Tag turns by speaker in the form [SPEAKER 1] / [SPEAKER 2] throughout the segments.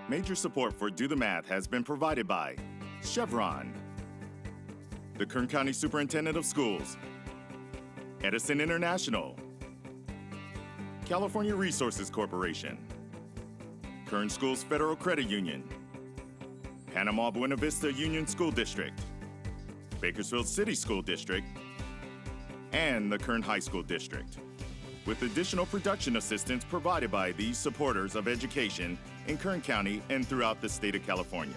[SPEAKER 1] Major support for Do the Math has been provided by Chevron, the Kern County Superintendent of Schools, Edison International, California Resources Corporation, Kern Schools Federal Credit Union, Panama Buena Vista Union School District, Bakersfield City School District, and the Kern High School District, with additional production assistance provided by these supporters of education in Kern County and throughout the state of California.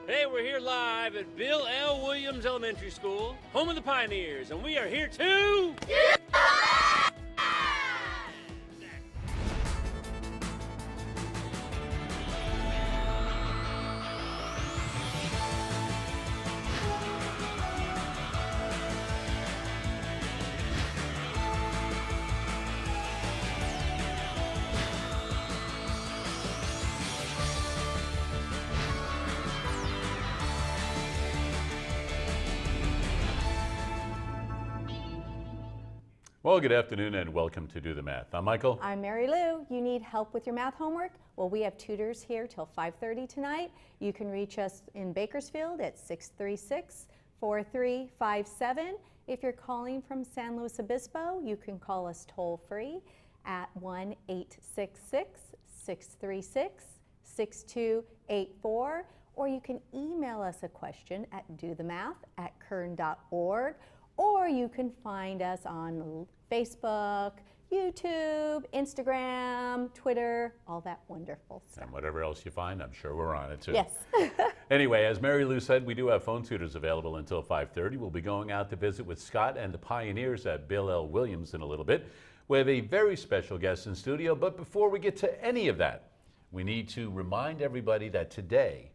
[SPEAKER 2] Hey, we're here live at Bill L. Williams Elementary School, home of the Pioneers, and we are here to...
[SPEAKER 3] Well, good afternoon and welcome to Do the Math. I'm Michael.
[SPEAKER 4] I'm Marylou. You need help with your math homework? Well, we have tutors here till 5:30 tonight. You can reach us in Bakersfield at 636-4357. If you're calling from San Luis Obispo, you can call us toll free at 1-866-636-6284, or you can email us a question at dothemath@kern.org. Or you can find us on Facebook, YouTube, Instagram, Twitter, all that wonderful stuff.
[SPEAKER 3] And whatever else you find, I'm sure we're on it too.
[SPEAKER 4] Yes.
[SPEAKER 3] Anyway, as Marylou said, we do have phone tutors available until 5:30. We'll be going out to visit with Scott and the Pioneers at Bill L. Williams in a little bit. We have a very special guest in studio, but before we get to any of that, we need to remind everybody that today,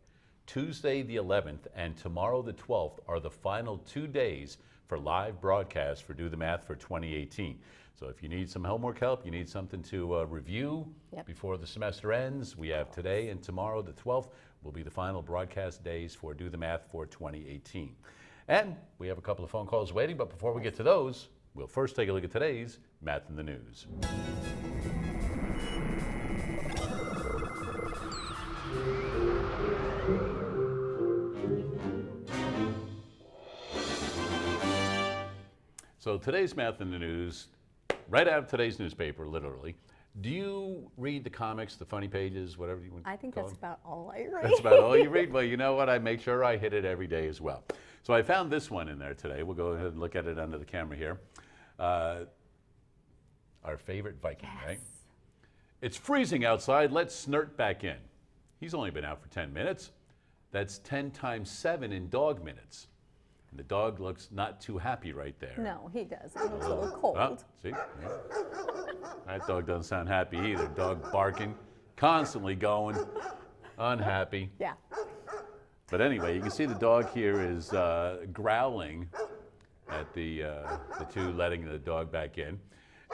[SPEAKER 3] Tuesday the 11th, and tomorrow the 12th are the final 2 days for live broadcast for Do the Math for 2018. So if you need some homework help, you need something to review before the semester ends, we have today and tomorrow, the 12th, will be the final broadcast days for Do the Math for 2018. And we have a couple of phone calls waiting, but before we get to those, we'll first take a look at today's Math in the News. So today's Math in the News, right out of today's newspaper, literally. Do you read the comics, the funny pages, whatever you want to call them?
[SPEAKER 4] I think that's about all I read.
[SPEAKER 3] That's about all you read? Well, you know what? I make sure I hit it every day as well. So I found this one in there today. We'll go ahead and look at it under the camera here. Our favorite Viking, right? It's freezing outside. Let's snort back in. He's only been out for 10 minutes. That's 10 times 7 in dog minutes. And the dog looks not too happy right there.
[SPEAKER 4] No, he does. He looks a little cold.
[SPEAKER 3] Oh, see? Yeah. That dog doesn't sound happy either. Dog barking, constantly going, unhappy.
[SPEAKER 4] Yeah.
[SPEAKER 3] But anyway, you can see the dog here is growling at the two letting the dog back in.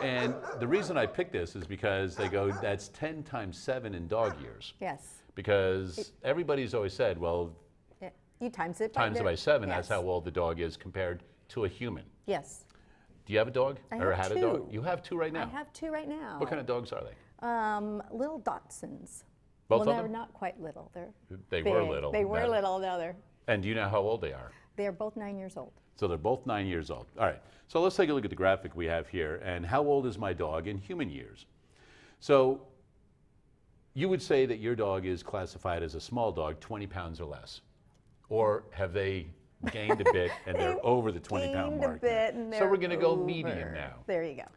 [SPEAKER 3] And the reason I picked this is because they go, that's 10 times 7 in dog years.
[SPEAKER 4] Yes.
[SPEAKER 3] Because everybody's always said, well,
[SPEAKER 4] you times it
[SPEAKER 3] by 7, that's how old the dog is compared to a human.
[SPEAKER 4] Yes.
[SPEAKER 3] Do you have a dog?
[SPEAKER 4] I
[SPEAKER 3] or
[SPEAKER 4] have
[SPEAKER 3] had
[SPEAKER 4] two.
[SPEAKER 3] a dog? You have 2 right now?
[SPEAKER 4] I have 2 right now.
[SPEAKER 3] What kind of dogs are they?
[SPEAKER 4] Little Dachshunds.
[SPEAKER 3] Both of
[SPEAKER 4] they're
[SPEAKER 3] them?
[SPEAKER 4] not quite little.
[SPEAKER 3] They
[SPEAKER 4] big.
[SPEAKER 3] were little.
[SPEAKER 4] They were little, now they're...
[SPEAKER 3] And do you know how old they are?
[SPEAKER 4] They're both 9 years old.
[SPEAKER 3] So they're both 9 years old. All right, so let's take a look at the graphic we have here and how old is my dog in human years. So you would say that your dog is classified as a small dog, 20 pounds or less. Or have they gained a bit and they're over the 20-pound mark? So we're going to go medium now.
[SPEAKER 4] There you go.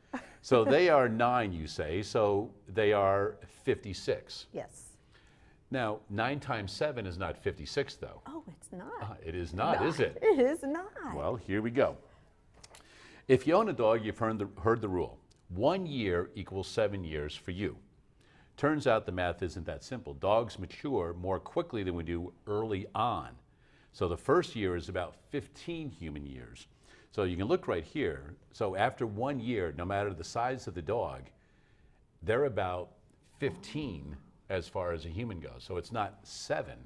[SPEAKER 3] So they are 9, you say, so they are 56.
[SPEAKER 4] Yes.
[SPEAKER 3] Now, 9 times 7 is not 56, though.
[SPEAKER 4] Oh, it's not.
[SPEAKER 3] It is not, is it?
[SPEAKER 4] It is not.
[SPEAKER 3] Well, here we go. If you own a dog, you've heard the rule. 1 year equals 7 years for you. Turns out the math isn't that simple. Dogs mature more quickly than we do early on. So the first year is about 15 human years. So you can look right here. So after 1 year, no matter the size of the dog, they're about 15 as far as a human goes. So it's not 7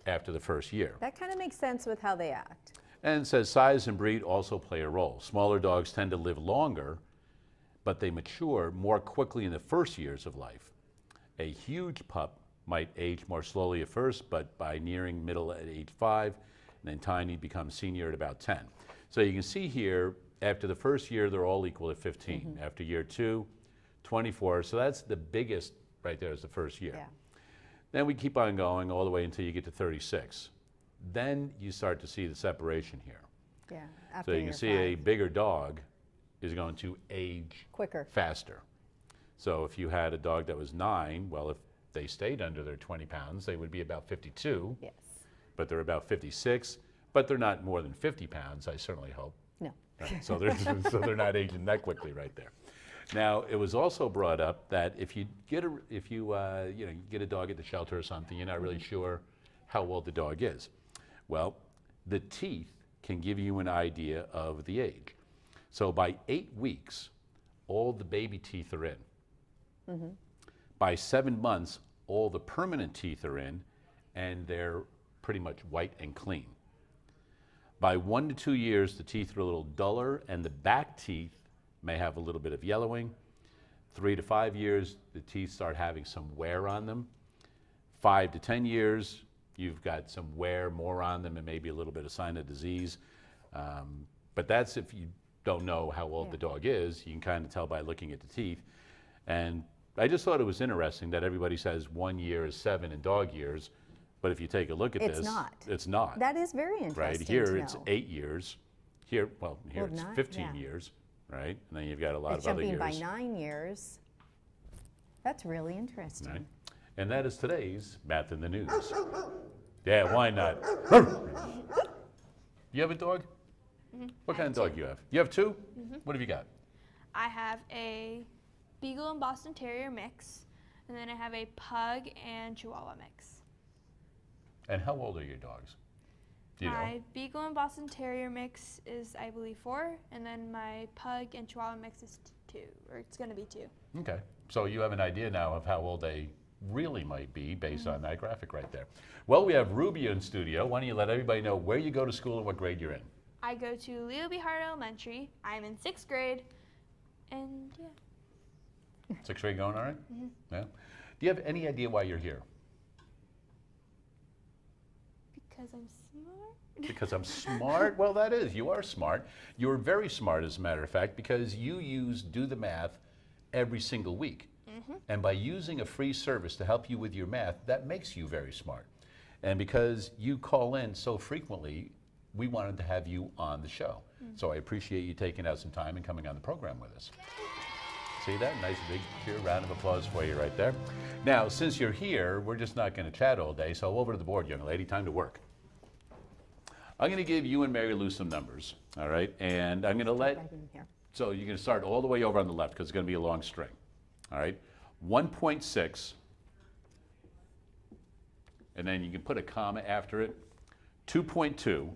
[SPEAKER 3] after the first year.
[SPEAKER 4] That kind of makes sense with how they act.
[SPEAKER 3] And it says size and breed also play a role. Smaller dogs tend to live longer, but they mature more quickly in the first years of life. A huge pup might age more slowly at first, but by nearing middle at age 5, and then tiny becomes senior at about 10. So you can see here, after the first year, they're all equal at 15. After year 2, 24. So that's the biggest right there is the first year.
[SPEAKER 4] Yeah.
[SPEAKER 3] Then we keep on going all the way until you get to 36. Then you start to see the separation here.
[SPEAKER 4] Yeah.
[SPEAKER 3] So
[SPEAKER 4] After
[SPEAKER 3] you can
[SPEAKER 4] year
[SPEAKER 3] see a
[SPEAKER 4] 5.
[SPEAKER 3] bigger dog is going to age
[SPEAKER 4] Quicker.
[SPEAKER 3] faster. So if you had a dog that was 9, well, if they stayed under their 20 pounds, they would be about 52,
[SPEAKER 4] Yes.
[SPEAKER 3] but they're about 56, but they're not more than 50 pounds, I certainly hope.
[SPEAKER 4] No.
[SPEAKER 3] Right? So they're not aging that quickly right there. Now, it was also brought up that if you get you get a dog at the shelter or something, you're not really sure how old the dog is. Well, the teeth can give you an idea of the age. So by 8 weeks, all the baby teeth are in. By 7 months, all the permanent teeth are in, and they're pretty much white and clean. By 1 to 2 years, the teeth are a little duller, and the back teeth may have a little bit of yellowing. 3 to 5 years, the teeth start having some wear on them. 5 to 10 years, you've got some wear more on them and maybe a little bit of sign of disease. But that's if you don't know how old the dog is. You can kind of tell by looking at the teeth. And I just thought it was interesting that everybody says 1 year is 7 in dog years, but if you take a look at
[SPEAKER 4] It's
[SPEAKER 3] this,
[SPEAKER 4] not.
[SPEAKER 3] it's not.
[SPEAKER 4] That is very interesting.
[SPEAKER 3] Right here,
[SPEAKER 4] to
[SPEAKER 3] it's
[SPEAKER 4] know.
[SPEAKER 3] 8 years. Here, well, here
[SPEAKER 4] Well,
[SPEAKER 3] it's
[SPEAKER 4] 9,
[SPEAKER 3] 15
[SPEAKER 4] yeah.
[SPEAKER 3] years, right? And then you've got a lot
[SPEAKER 4] It's
[SPEAKER 3] of other
[SPEAKER 4] jumping
[SPEAKER 3] years.
[SPEAKER 4] by 9 years. That's really interesting.
[SPEAKER 3] Right? And that is today's Math in the News. Yeah, why not? You have a dog? What kind of dog you have? You have 2? What have you got?
[SPEAKER 5] I have a Beagle and Boston Terrier mix, and then I have a Pug and Chihuahua mix.
[SPEAKER 3] And how old are your dogs? Do you know?
[SPEAKER 5] My Beagle and Boston Terrier mix is, I believe, 4, and then my Pug and Chihuahua mix is 2, or it's going to be 2.
[SPEAKER 3] Okay. So you have an idea now of how old they really might be based on that graphic right there. Well, we have Rubie in studio. Why don't you let everybody know where you go to school and what grade you're in?
[SPEAKER 5] I go to Leo B. Hart Elementary. I'm in 6th grade, and yeah.
[SPEAKER 3] 6th grade going all right? Yeah. Do you have any idea why you're here?
[SPEAKER 5] Because I'm smart.
[SPEAKER 3] Because I'm smart? Well, that is. You are smart. You're very smart, as a matter of fact, because you do the math every single week. And by using a free service to help you with your math, that makes you very smart. And because you call in so frequently, we wanted to have you on the show. So I appreciate you taking out some time and coming on the program with us. See that? Nice big cheer, round of applause for you right there. Now, since you're here, we're just not going to chat all day, so over to the board, young lady, time to work. I'm going to give you and Marylou some numbers, all right? And I'm going to let,
[SPEAKER 4] Right in here.
[SPEAKER 3] so you're going to start all the way over on the left because it's going to be a long string, all right? 1.6, and then you can put a comma after it. 2.2,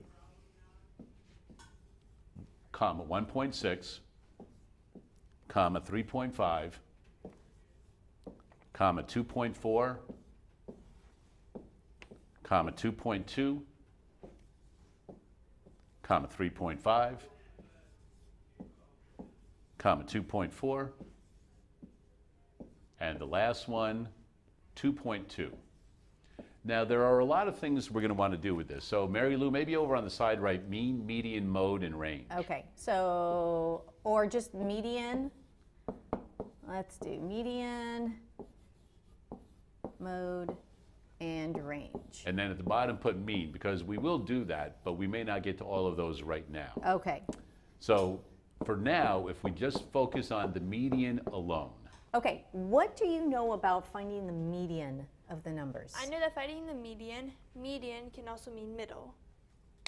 [SPEAKER 3] comma 1.6, comma 3.5, comma 2.4, comma 2.2, comma 3.5, comma 2.4, and the last one, 2.2. Now, there are a lot of things we're going to want to do with this. So, Marylou, maybe over on the side, write mean, median, mode, and range.
[SPEAKER 4] Okay, so, or just median. Let's do median, mode, and range.
[SPEAKER 3] And then at the bottom, put mean, because we will do that, but we may not get to all of those right now.
[SPEAKER 4] Okay,
[SPEAKER 3] So, for now, if we just focus on the median alone.
[SPEAKER 4] okay, what do you know about finding the median of the numbers?
[SPEAKER 5] I know that finding the median can also mean middle,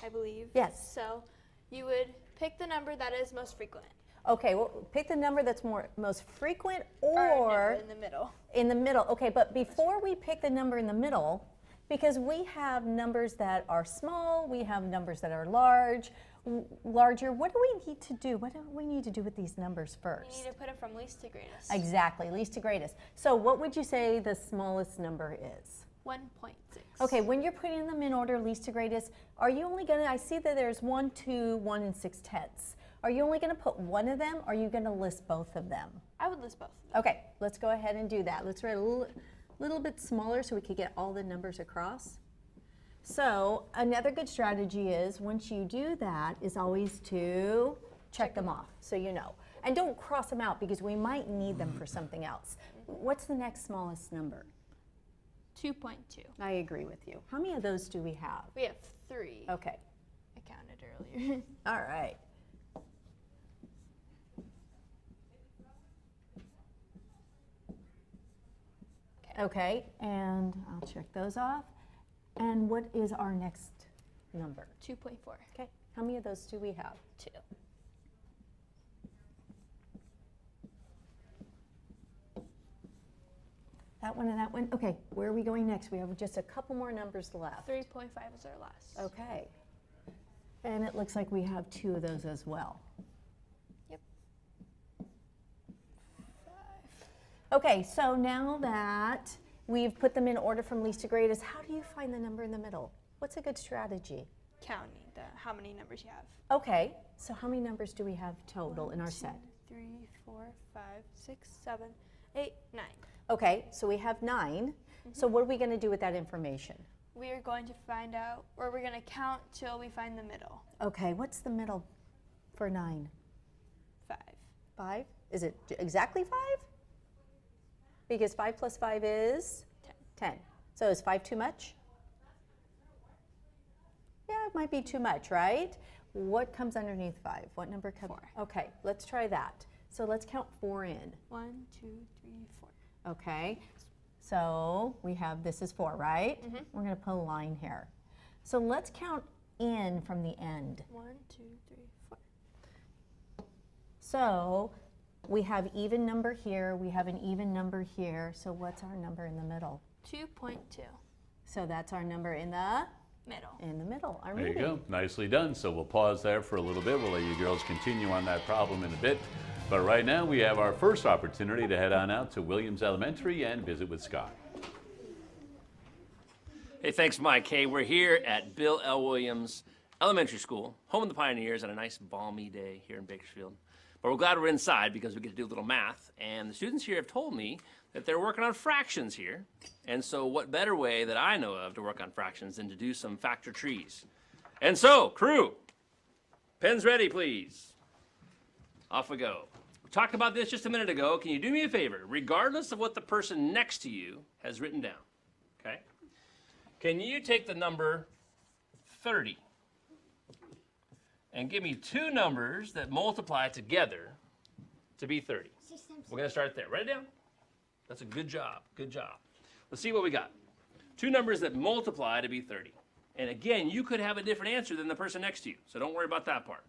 [SPEAKER 5] I believe.
[SPEAKER 4] Yes.
[SPEAKER 5] So you would pick the number that is most frequent.
[SPEAKER 4] Okay, well, pick the number that's most frequent
[SPEAKER 5] no,
[SPEAKER 4] or
[SPEAKER 5] in the middle.
[SPEAKER 4] in the middle. Okay, but before we pick the number in the middle, because we have numbers that are small, we have numbers that are larger, what do we need to do? What do we need to do with these numbers first?
[SPEAKER 5] You need to put them from least to greatest.
[SPEAKER 4] Exactly, least to greatest. So what would you say the smallest number is?
[SPEAKER 5] 1.6.
[SPEAKER 4] Okay, when you're putting them in order, least to greatest, are you only gonna, I see that there's 1, 2, 1 and 6 tenths. Are you only going to put one of them, or are you going to list both of them?
[SPEAKER 5] I would list both of them.
[SPEAKER 4] Okay, let's go ahead and do that. Let's write a little bit smaller so we could get all the numbers across. So another good strategy is, once you do that, is always to check them off so you know. And don't cross them out because we might need them for something else. What's the next smallest number?
[SPEAKER 5] 2.2.
[SPEAKER 4] I agree with you. How many of those do we have?
[SPEAKER 5] We have 3.
[SPEAKER 4] Okay.
[SPEAKER 5] I counted earlier.
[SPEAKER 4] All right. Okay, and I'll check those off. And what is our next number?
[SPEAKER 5] 2.4.
[SPEAKER 4] Okay, how many of those do we have?
[SPEAKER 5] 2.
[SPEAKER 4] That one and that one. Okay, where are we going next? We have just a couple more numbers left.
[SPEAKER 5] 3.5 is our last.
[SPEAKER 4] Okay. And it looks like we have 2 of those as well.
[SPEAKER 5] Yep. 5.
[SPEAKER 4] Okay, so now that we've put them in order from least to greatest, how do you find the number in the middle? What's a good strategy?
[SPEAKER 5] Counting how many numbers you have.
[SPEAKER 4] Okay, so how many numbers do we have total in our set?
[SPEAKER 5] 3, 4, 5, 6, 7, 8, 9.
[SPEAKER 4] Okay, so we have 9. So what are we going to do with that information?
[SPEAKER 5] We are going to find out, or we're going to count till we find the middle.
[SPEAKER 4] Okay, what's the middle for 9?
[SPEAKER 5] 5.
[SPEAKER 4] 5? Is it exactly 5? Because 5 plus 5 is? 10. So is 5 too much? Yeah, it might be too much, right? What comes underneath 5? What number comes?
[SPEAKER 5] 4.
[SPEAKER 4] Okay, let's try that. So let's count 4 in.
[SPEAKER 5] 1, 2, 3, 4.
[SPEAKER 4] Okay, so we have, this is 4, right? We're going to put a line here. So let's count in from the end.
[SPEAKER 5] 1, 2, 3, 4.
[SPEAKER 4] So we have even number here, we have an even number here. So what's our number in the middle?
[SPEAKER 5] 2.2.
[SPEAKER 4] So that's our number in the
[SPEAKER 5] Middle.
[SPEAKER 4] Our
[SPEAKER 3] There you
[SPEAKER 4] movie.
[SPEAKER 3] go. Nicely done. So we'll pause there for a little bit. We'll let you girls continue on that problem in a bit. But right now we have our first opportunity to head on out to Williams Elementary and visit with Scott.
[SPEAKER 2] Hey, thanks, Mike. Hey, we're here at Bill L. Williams Elementary School, home of the Pioneers, on a nice balmy day here in Bakersfield. But we're glad we're inside because we get to do a little math. And the students here have told me that they're working on fractions here. And so what better way that I know of to work on fractions than to do some factor trees. And so, crew, pens ready, please. Off we go. We talked about this just a minute ago. Can you do me a favor, regardless of what the person next to you has written down, okay? Can you take the number 30 and give me 2 numbers that multiply together to be 30? We're going to start there. Write it down. That's a good job. Good job. Let's see what we got. 2 numbers that multiply to be 30. And again, you could have a different answer than the person next to you, so don't worry about that part.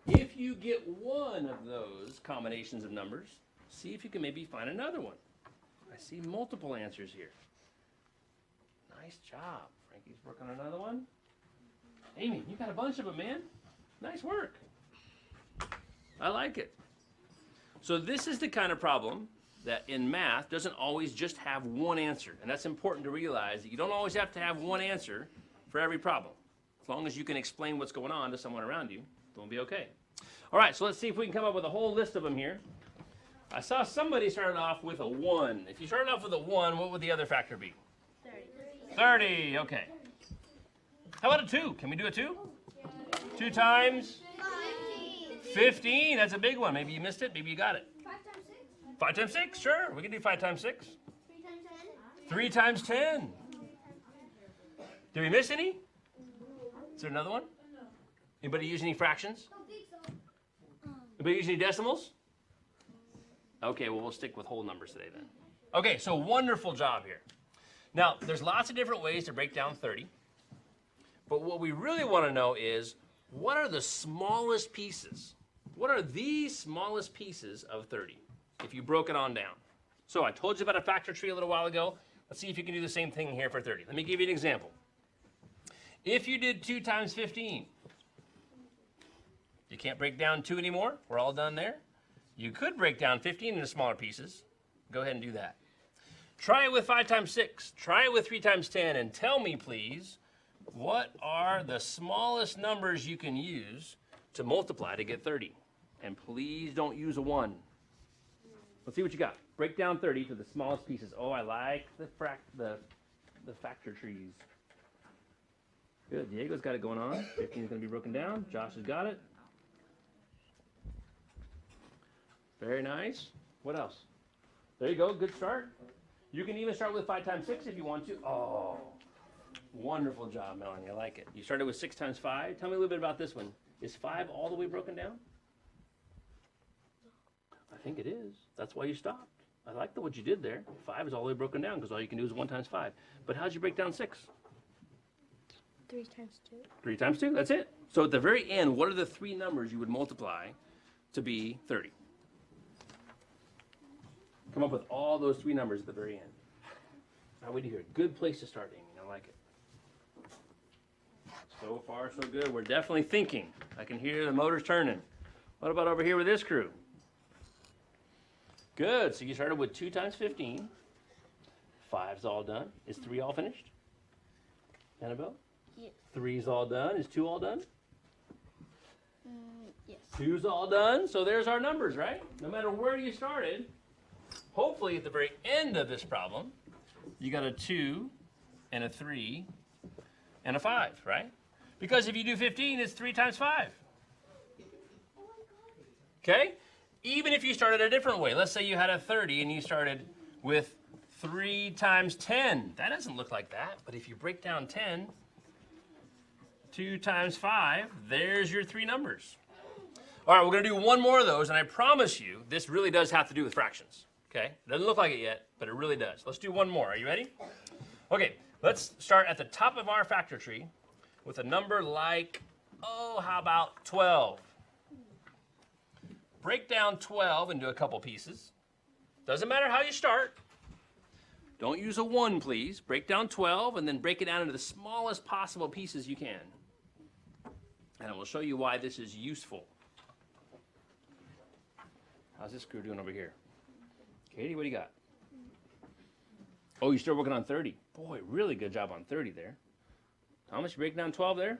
[SPEAKER 2] If you get one of those combinations of numbers, see if you can maybe find another one. I see multiple answers here. Nice job. Frankie's working on another one. Amy, you got a bunch of them, man. Nice work. I like it. So this is the kind of problem that in math doesn't always just have one answer. And that's important to realize that you don't always have to have one answer for every problem. As long as you can explain what's going on to someone around you, it'll be okay. All right, so let's see if we can come up with a whole list of them here. I saw somebody started off with a 1. If you started off with a 1, what would the other factor be? 30, okay. How about a 2? Can we do a 2? 2 times? 15, that's a big one. Maybe you missed it, maybe you got it. 5 times 6, sure. We can do 5 times 6. 3 times 10. Did we miss any? Is there another one? Anybody use any fractions? Anybody use any decimals? Okay, well, we'll stick with whole numbers today then. Okay, so wonderful job here. Now, there's lots of different ways to break down 30. But what we really want to know is, what are the smallest pieces? What are the smallest pieces of 30 if you broke it on down? So I told you about a factor tree a little while ago. Let's see if you can do the same thing here for 30. Let me give you an example. If you did 2 times 15, you can't break down 2 anymore. We're all done there. You could break down 15 into smaller pieces. Go ahead and do that. Try it with 5 times 6. Try it with 3 times 10. And tell me, please, What are the smallest numbers you can use to multiply to get 30? And please don't use a 1. Let's see what you got. Break down 30 to the smallest pieces. Oh, I like the factor trees. Good. Diego's got it going on. 15 is going to be broken down. Josh has got it. Very nice. What else? There you go. Good start. You can even start with 5 times 6 if you want to. Oh, wonderful job, Melanie. I like it. You started with 6 times 5. Tell me a little bit about this one. Is 5 all the way broken down? I think it is. That's why you stopped. I like what you did there. 5 is all the way broken down because all you can do is 1 times 5. But how'd you break down 6?
[SPEAKER 5] 3 times 2.
[SPEAKER 2] 3 times 2. That's it. So at the very end, what are the 3 numbers you would multiply to be 30? Come up with all those 3 numbers at the very end. Now, wait to hear. Good place to start, Amy. I like it. So far, so good. We're definitely thinking. I can hear the motors turning. What about over here with this crew? Good. So you started with 2 times 15. 5's all done. Is 3 all finished? Annabelle?
[SPEAKER 5] Yes.
[SPEAKER 2] 3's all done. Is 2 all done?
[SPEAKER 5] Yes.
[SPEAKER 2] 2's all done. So there's our numbers, right? No matter where you started, hopefully at the very end of this problem, you got a 2 and a 3 and a 5, right? Because if you do 15, it's 3 times 5. Okay? Even if you started a different way, let's say you had a 30 and you started with 3 times 10. That doesn't look like that, but if you break down 10, 2 times 5, there's your 3 numbers. All right, we're going to do one more of those, and I promise you, this really does have to do with fractions. Okay? It doesn't look like it yet, but it really does. Let's do one more. Are you ready? Okay, let's start at the top of our factor tree with a number like, oh, how about 12? Break down 12 into a couple pieces. Doesn't matter how you start. Don't use a 1, please. Break down 12 and then break it down into the smallest possible pieces you can. And I will show you why this is useful. How's this crew doing over here? Katie, what do you got? Oh, you're still working on 30. Boy, really good job on 30 there. Thomas, you break down 12 there?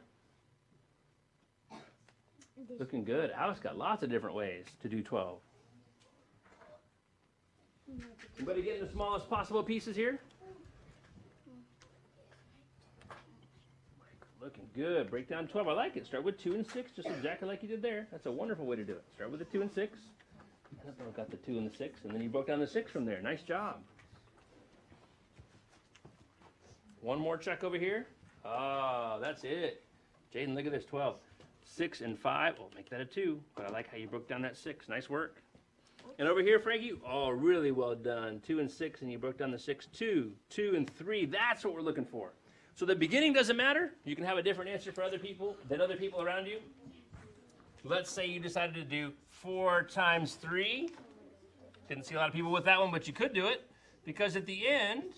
[SPEAKER 2] Looking good. Alex got lots of different ways to do 12. Anybody getting the smallest possible pieces here? Looking good. Break down 12. I like it. Start with 2 and 6, just exactly like you did there. That's a wonderful way to do it. Start with the 2 and 6. Annabelle got the 2 and the 6, and then you broke down the 6 from there. Nice job. One more check over here. Ah, that's it. Jaden, look at this, 12. 6 and 5. Oh, make that a 2. But I like how you broke down that 6. Nice work. And over here, Frankie, oh, really well done. 2 and 6, and you broke down the 6. 2, 2 and 3. That's what we're looking for. So the beginning doesn't matter. You can have a different answer for other people than other people around you. Let's say you decided to do 4 times 3. Didn't see a lot of people with that one, but you could do it. Because at the end,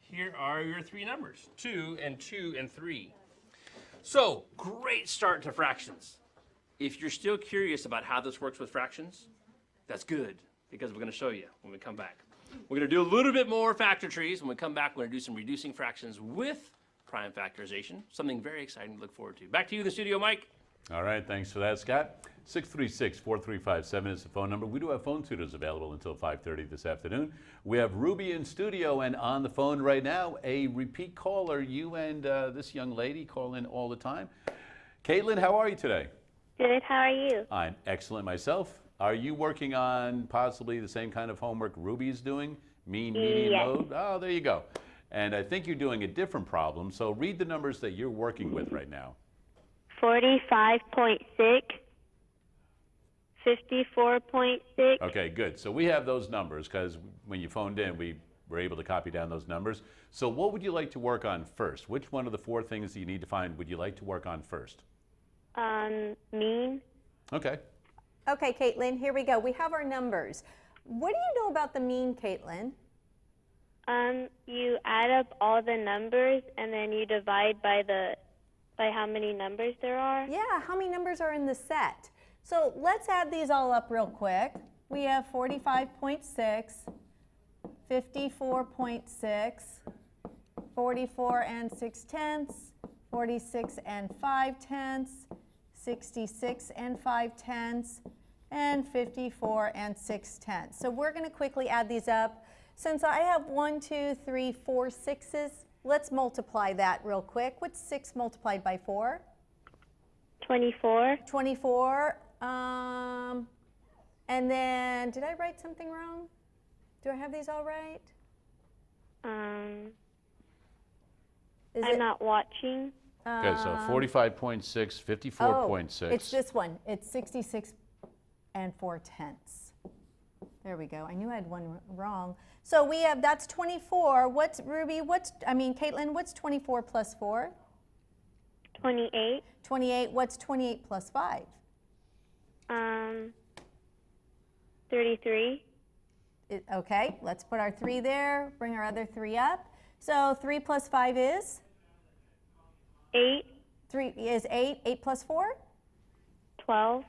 [SPEAKER 2] here are your 3 numbers. 2 and 2 and 3. So, great start to fractions. If you're still curious about how this works with fractions, that's good, because we're going to show you when we come back. We're going to do a little bit more factor trees. When we come back, we're going to do some reducing fractions with prime factorization, something very exciting to look forward to. Back to you in the studio, Mike.
[SPEAKER 3] All right, thanks for that, Scott. 636-4357 is the phone number. We do have phone tutors available until 5:30 this afternoon. We have Rubie in studio and on the phone right now, a repeat caller. You and this young lady call in all the time. Katelyn, how are you today?
[SPEAKER 6] Good, how are you?
[SPEAKER 3] I'm excellent myself. Are you working on possibly the same kind of homework Rubie's doing? Mean, median,
[SPEAKER 6] Yes.
[SPEAKER 3] mode? Oh, there you go. And I think you're doing a different problem, so read the numbers that you're working with right now.
[SPEAKER 6] 45.6, 54.6.
[SPEAKER 3] Okay, good. So we have those numbers because when you phoned in, we were able to copy down those numbers. So what would you like to work on first? Which one of the 4 things that you need to find would you like to work on first?
[SPEAKER 6] Mean.
[SPEAKER 3] Okay.
[SPEAKER 4] Okay, Katelyn, here we go. We have our numbers. What do you know about the mean, Katelyn?
[SPEAKER 6] You add up all the numbers and then you divide by how many numbers there are.
[SPEAKER 4] Yeah, how many numbers are in the set? So let's add these all up real quick. We have 45.6, 54.6, 44 and 6/10, 46 and 5/10, 66 and 5/10, and 54 and 6/10. So we're going to quickly add these up. Since I have 1, 2, 3, 4 6s, let's multiply that real quick. What's 6 multiplied by 4?
[SPEAKER 6] 24.
[SPEAKER 4] 24. And then, did I write something wrong? Do I have these all right?
[SPEAKER 6] I'm not watching.
[SPEAKER 3] Okay, so 45.6, 54.6.
[SPEAKER 4] Oh, it's this one. It's 66 and 4/10. There we go. I knew I had one wrong. So we have, that's 24. What's, Rubie, Katelyn, what's 24 plus 4?
[SPEAKER 6] 28.
[SPEAKER 4] 28. What's 28 plus 5?
[SPEAKER 6] 33.
[SPEAKER 4] Okay, let's put our 3 there. Bring our other 3 up. So 3 plus 5 is?
[SPEAKER 6] 8.
[SPEAKER 4] 3 is 8. 8 plus 4?
[SPEAKER 6] 12.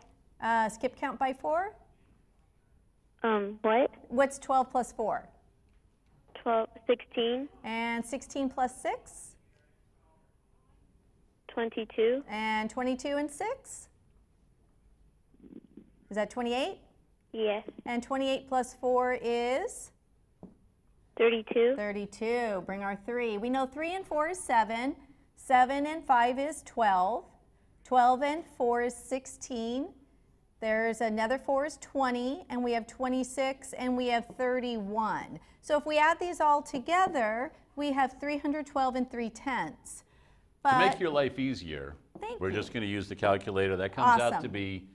[SPEAKER 4] Skip count by 4?
[SPEAKER 6] What?
[SPEAKER 4] What's 12 plus 4?
[SPEAKER 6] 12. 16.
[SPEAKER 4] And 16 plus 6?
[SPEAKER 6] 22.
[SPEAKER 4] And 22 and 6? Is that 28?
[SPEAKER 6] Yes.
[SPEAKER 4] And 28 plus 4 is?
[SPEAKER 6] 32.
[SPEAKER 4] 32. Bring our 3. We know 3 and 4 is 7. 7 and 5 is 12. 12 and 4 is 16. There's another 4 is 20. And we have 26 and we have 31. So if we add these all together, we have 312 and 3/10.
[SPEAKER 3] To make your life easier,
[SPEAKER 4] Thank
[SPEAKER 3] we're
[SPEAKER 4] you.
[SPEAKER 3] just going to use the calculator. That comes out
[SPEAKER 4] Awesome.
[SPEAKER 3] to be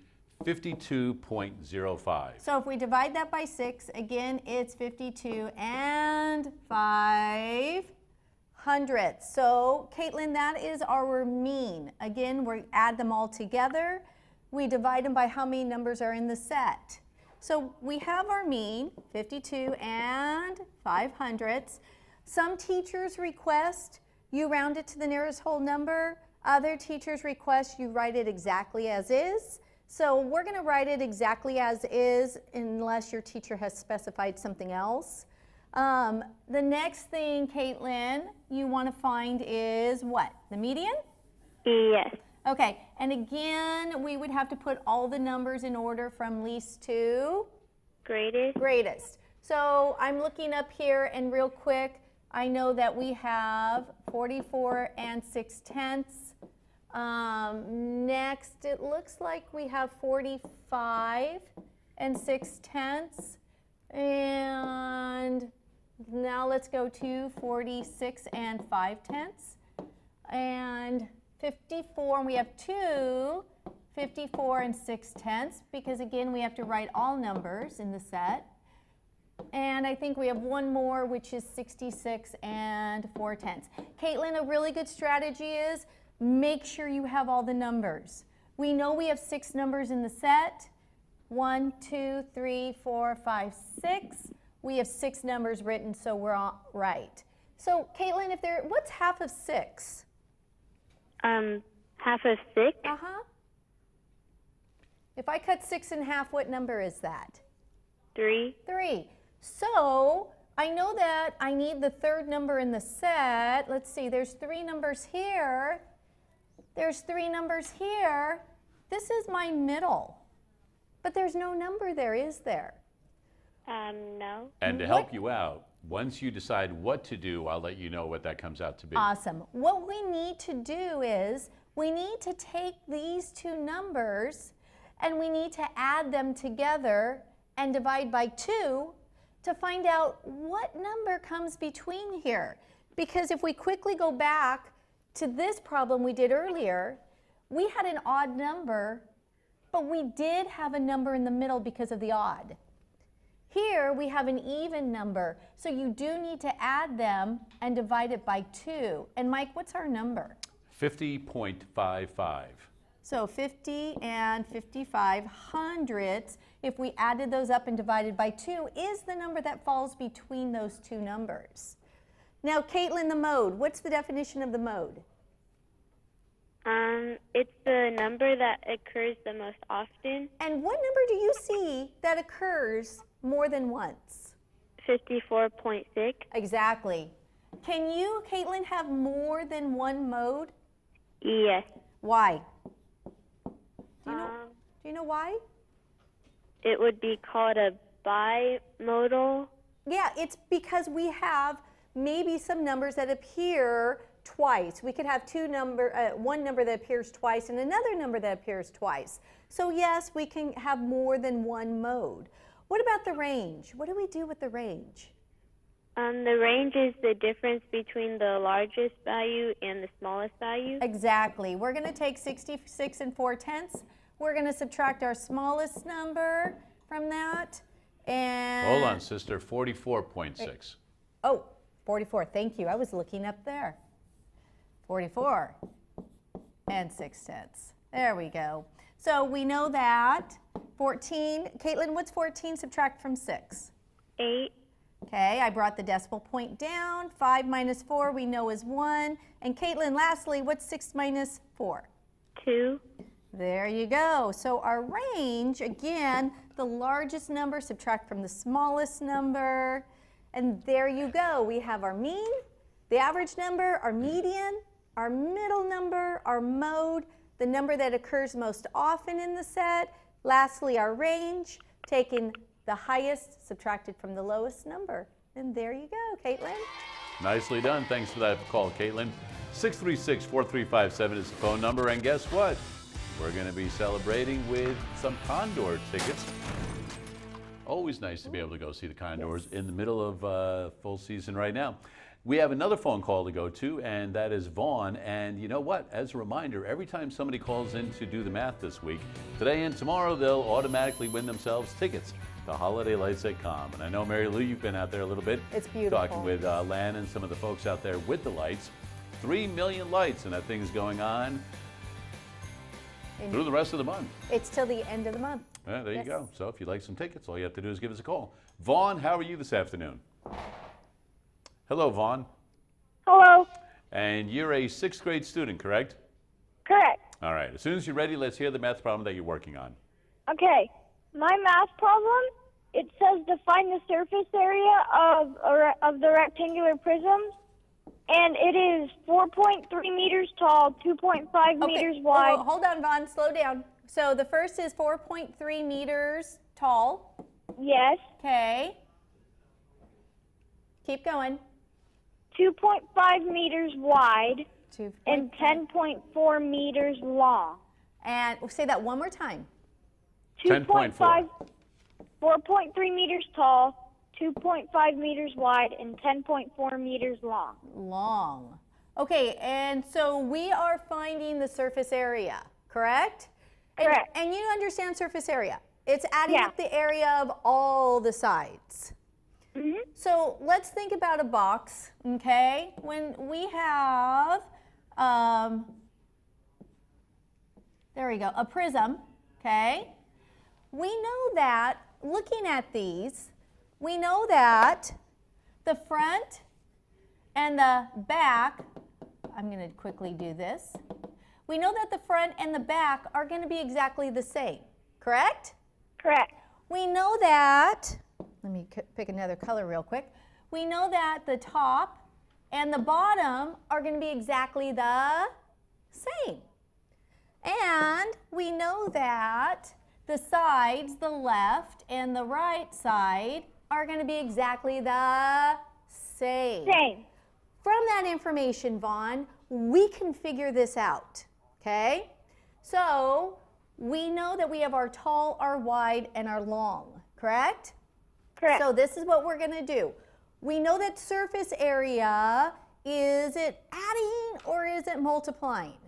[SPEAKER 3] 52.05.
[SPEAKER 4] So if we divide that by 6, again, it's 52 and 5/100. So, Katelyn, that is our mean. Again, we add them all together. We divide them by how many numbers are in the set. So we have our mean, 52 and 5/100. Some teachers request you round it to the nearest whole number. Other teachers request you write it exactly as is. So we're going to write it exactly as is unless your teacher has specified something else. The next thing, Katelyn, you want to find is what? The median?
[SPEAKER 6] Yes.
[SPEAKER 4] Okay, and again, we would have to put all the numbers in order from least to
[SPEAKER 6] Greatest.
[SPEAKER 4] greatest. So I'm looking up here and real quick, I know that we have 44 and 6/10. Next, it looks like we have 45 and 6/10. And now let's go to 46 and 5/10. And 54, and we have 2, 54 and 6/10, because again, we have to write all numbers in the set. And I think we have one more, which is 66 and 4/10. Katelyn, a really good strategy is make sure you have all the numbers. We know we have 6 numbers in the set. 1, 2, 3, 4, 5, 6. We have 6 numbers written, so we're all right. So, Katelyn, what's half of 6?
[SPEAKER 6] Half of 6.
[SPEAKER 4] Uh-huh. If I cut 6 in half, what number is that?
[SPEAKER 6] 3.
[SPEAKER 4] 3. So I know that I need the third number in the set. Let's see, there's 3 numbers here. There's 3 numbers here. This is my middle. But there's no number there, is there?
[SPEAKER 6] No.
[SPEAKER 3] And to help you out, once you decide what to do, I'll let you know what that comes out to be.
[SPEAKER 4] Awesome. What we need to do is we need to take these 2 numbers and we need to add them together and divide by 2 to find out what number comes between here. Because if we quickly go back to this problem we did earlier, we had an odd number, but we did have a number in the middle because of the odd. Here we have an even number, so you do need to add them and divide it by 2. And Mike, what's our number?
[SPEAKER 3] 50.55.
[SPEAKER 4] So 50 and 55/100, if we added those up and divided by 2, is the number that falls between those 2 numbers. Now, Katelyn, the mode, what's the definition of the mode?
[SPEAKER 6] It's the number that occurs the most often.
[SPEAKER 4] And what number do you see that occurs more than once?
[SPEAKER 6] 54.6.
[SPEAKER 4] Exactly. Can you, Katelyn, have more than one mode?
[SPEAKER 6] Yes.
[SPEAKER 4] Why? Do you know why?
[SPEAKER 6] It would be called a bimodal.
[SPEAKER 4] Yeah, it's because we have maybe some numbers that appear twice. We could have one number that appears twice and another number that appears twice. So yes, we can have more than one mode. What about the range? What do we do with the range?
[SPEAKER 6] The range is the difference between the largest value and the smallest value.
[SPEAKER 4] Exactly. We're going to take 66 and 4/10. We're going to subtract our smallest number from that. And
[SPEAKER 3] Hold on, sister. 44.6.
[SPEAKER 4] oh, 44. Thank you. I was looking up there. 44 and 6/10. There we go. So we know that 14. Katelyn, what's 14 subtract from 6?
[SPEAKER 6] 8.
[SPEAKER 4] Okay, I brought the decimal point down. 5 minus 4 we know is 1. And Katelyn, lastly, what's 6 minus 4?
[SPEAKER 6] 2.
[SPEAKER 4] There you go. So our range, again, the largest number subtract from the smallest number. And there you go. We have our mean, the average number, our median, our middle number, our mode, the number that occurs most often in the set. Lastly, our range, taking the highest subtracted from the lowest number. And there you go, Katelyn.
[SPEAKER 3] Nicely done. Thanks for that call, Katelyn. 636-4357 is the phone number. And guess what? We're going to be celebrating with some Condor tickets. Always nice to be able to go see the Condors in the middle of full season right now. We have another phone call to go to, and that is Vaughn. And you know what? As a reminder, every time somebody calls in to do the math this week, today and tomorrow, they'll automatically win themselves tickets to Holiday Lights at Com. And I know, Marylou, you've been out there a little bit.
[SPEAKER 4] It's beautiful.
[SPEAKER 3] Talking with Lan and some of the folks out there with the lights. 3 million lights, and that thing's going on through the rest of the month.
[SPEAKER 4] It's till the end of the month.
[SPEAKER 3] Yeah, there
[SPEAKER 4] Yes.
[SPEAKER 3] you go. So if you'd like some tickets, all you have to do is give us a call. Vaughn, how are you this afternoon? Hello, Vaughn.
[SPEAKER 7] Hello.
[SPEAKER 3] And you're a 6th grade student, correct?
[SPEAKER 7] Correct.
[SPEAKER 3] All right. As soon as you're ready, let's hear the math problem that you're working on.
[SPEAKER 7] Okay. My math problem, it says to find the surface area of the rectangular prisms, and it is 4.3 meters tall, 2.5 meters wide.
[SPEAKER 4] Oh, hold on, Vaughn. Slow down. So the first is 4.3 meters tall.
[SPEAKER 7] Yes.
[SPEAKER 4] Okay. Keep going.
[SPEAKER 7] 2.5 meters wide and
[SPEAKER 4] 2.5.
[SPEAKER 7] 10.4 meters long.
[SPEAKER 4] And say that one more time.
[SPEAKER 3] 10.4.
[SPEAKER 7] 4.3 meters tall, 2.5 meters wide, and 10.4 meters long.
[SPEAKER 4] Long. Okay, and so we are finding the surface area, correct?
[SPEAKER 7] Correct.
[SPEAKER 4] And you understand surface area. It's adding
[SPEAKER 7] Yeah.
[SPEAKER 4] up the area of all the sides.
[SPEAKER 7] Mm-hmm.
[SPEAKER 4] So let's think about a box, okay? When we have, there we go, a prism, okay? We know that, looking at these, we know that the front and the back, I'm going to quickly do this. We know that the front and the back are going to be exactly the same, correct?
[SPEAKER 7] Correct.
[SPEAKER 4] We know that, let me pick another color real quick. We know that the top and the bottom are going to be exactly the same. And we know that the sides, the left and the right side, are going to be exactly the same.
[SPEAKER 7] Same.
[SPEAKER 4] From that information, Vaughn, we can figure this out, okay? So we know that we have our tall, our wide, and our long, correct?
[SPEAKER 7] Correct.
[SPEAKER 4] So this is what we're going to do. We know that surface area, is it adding or is it multiplying?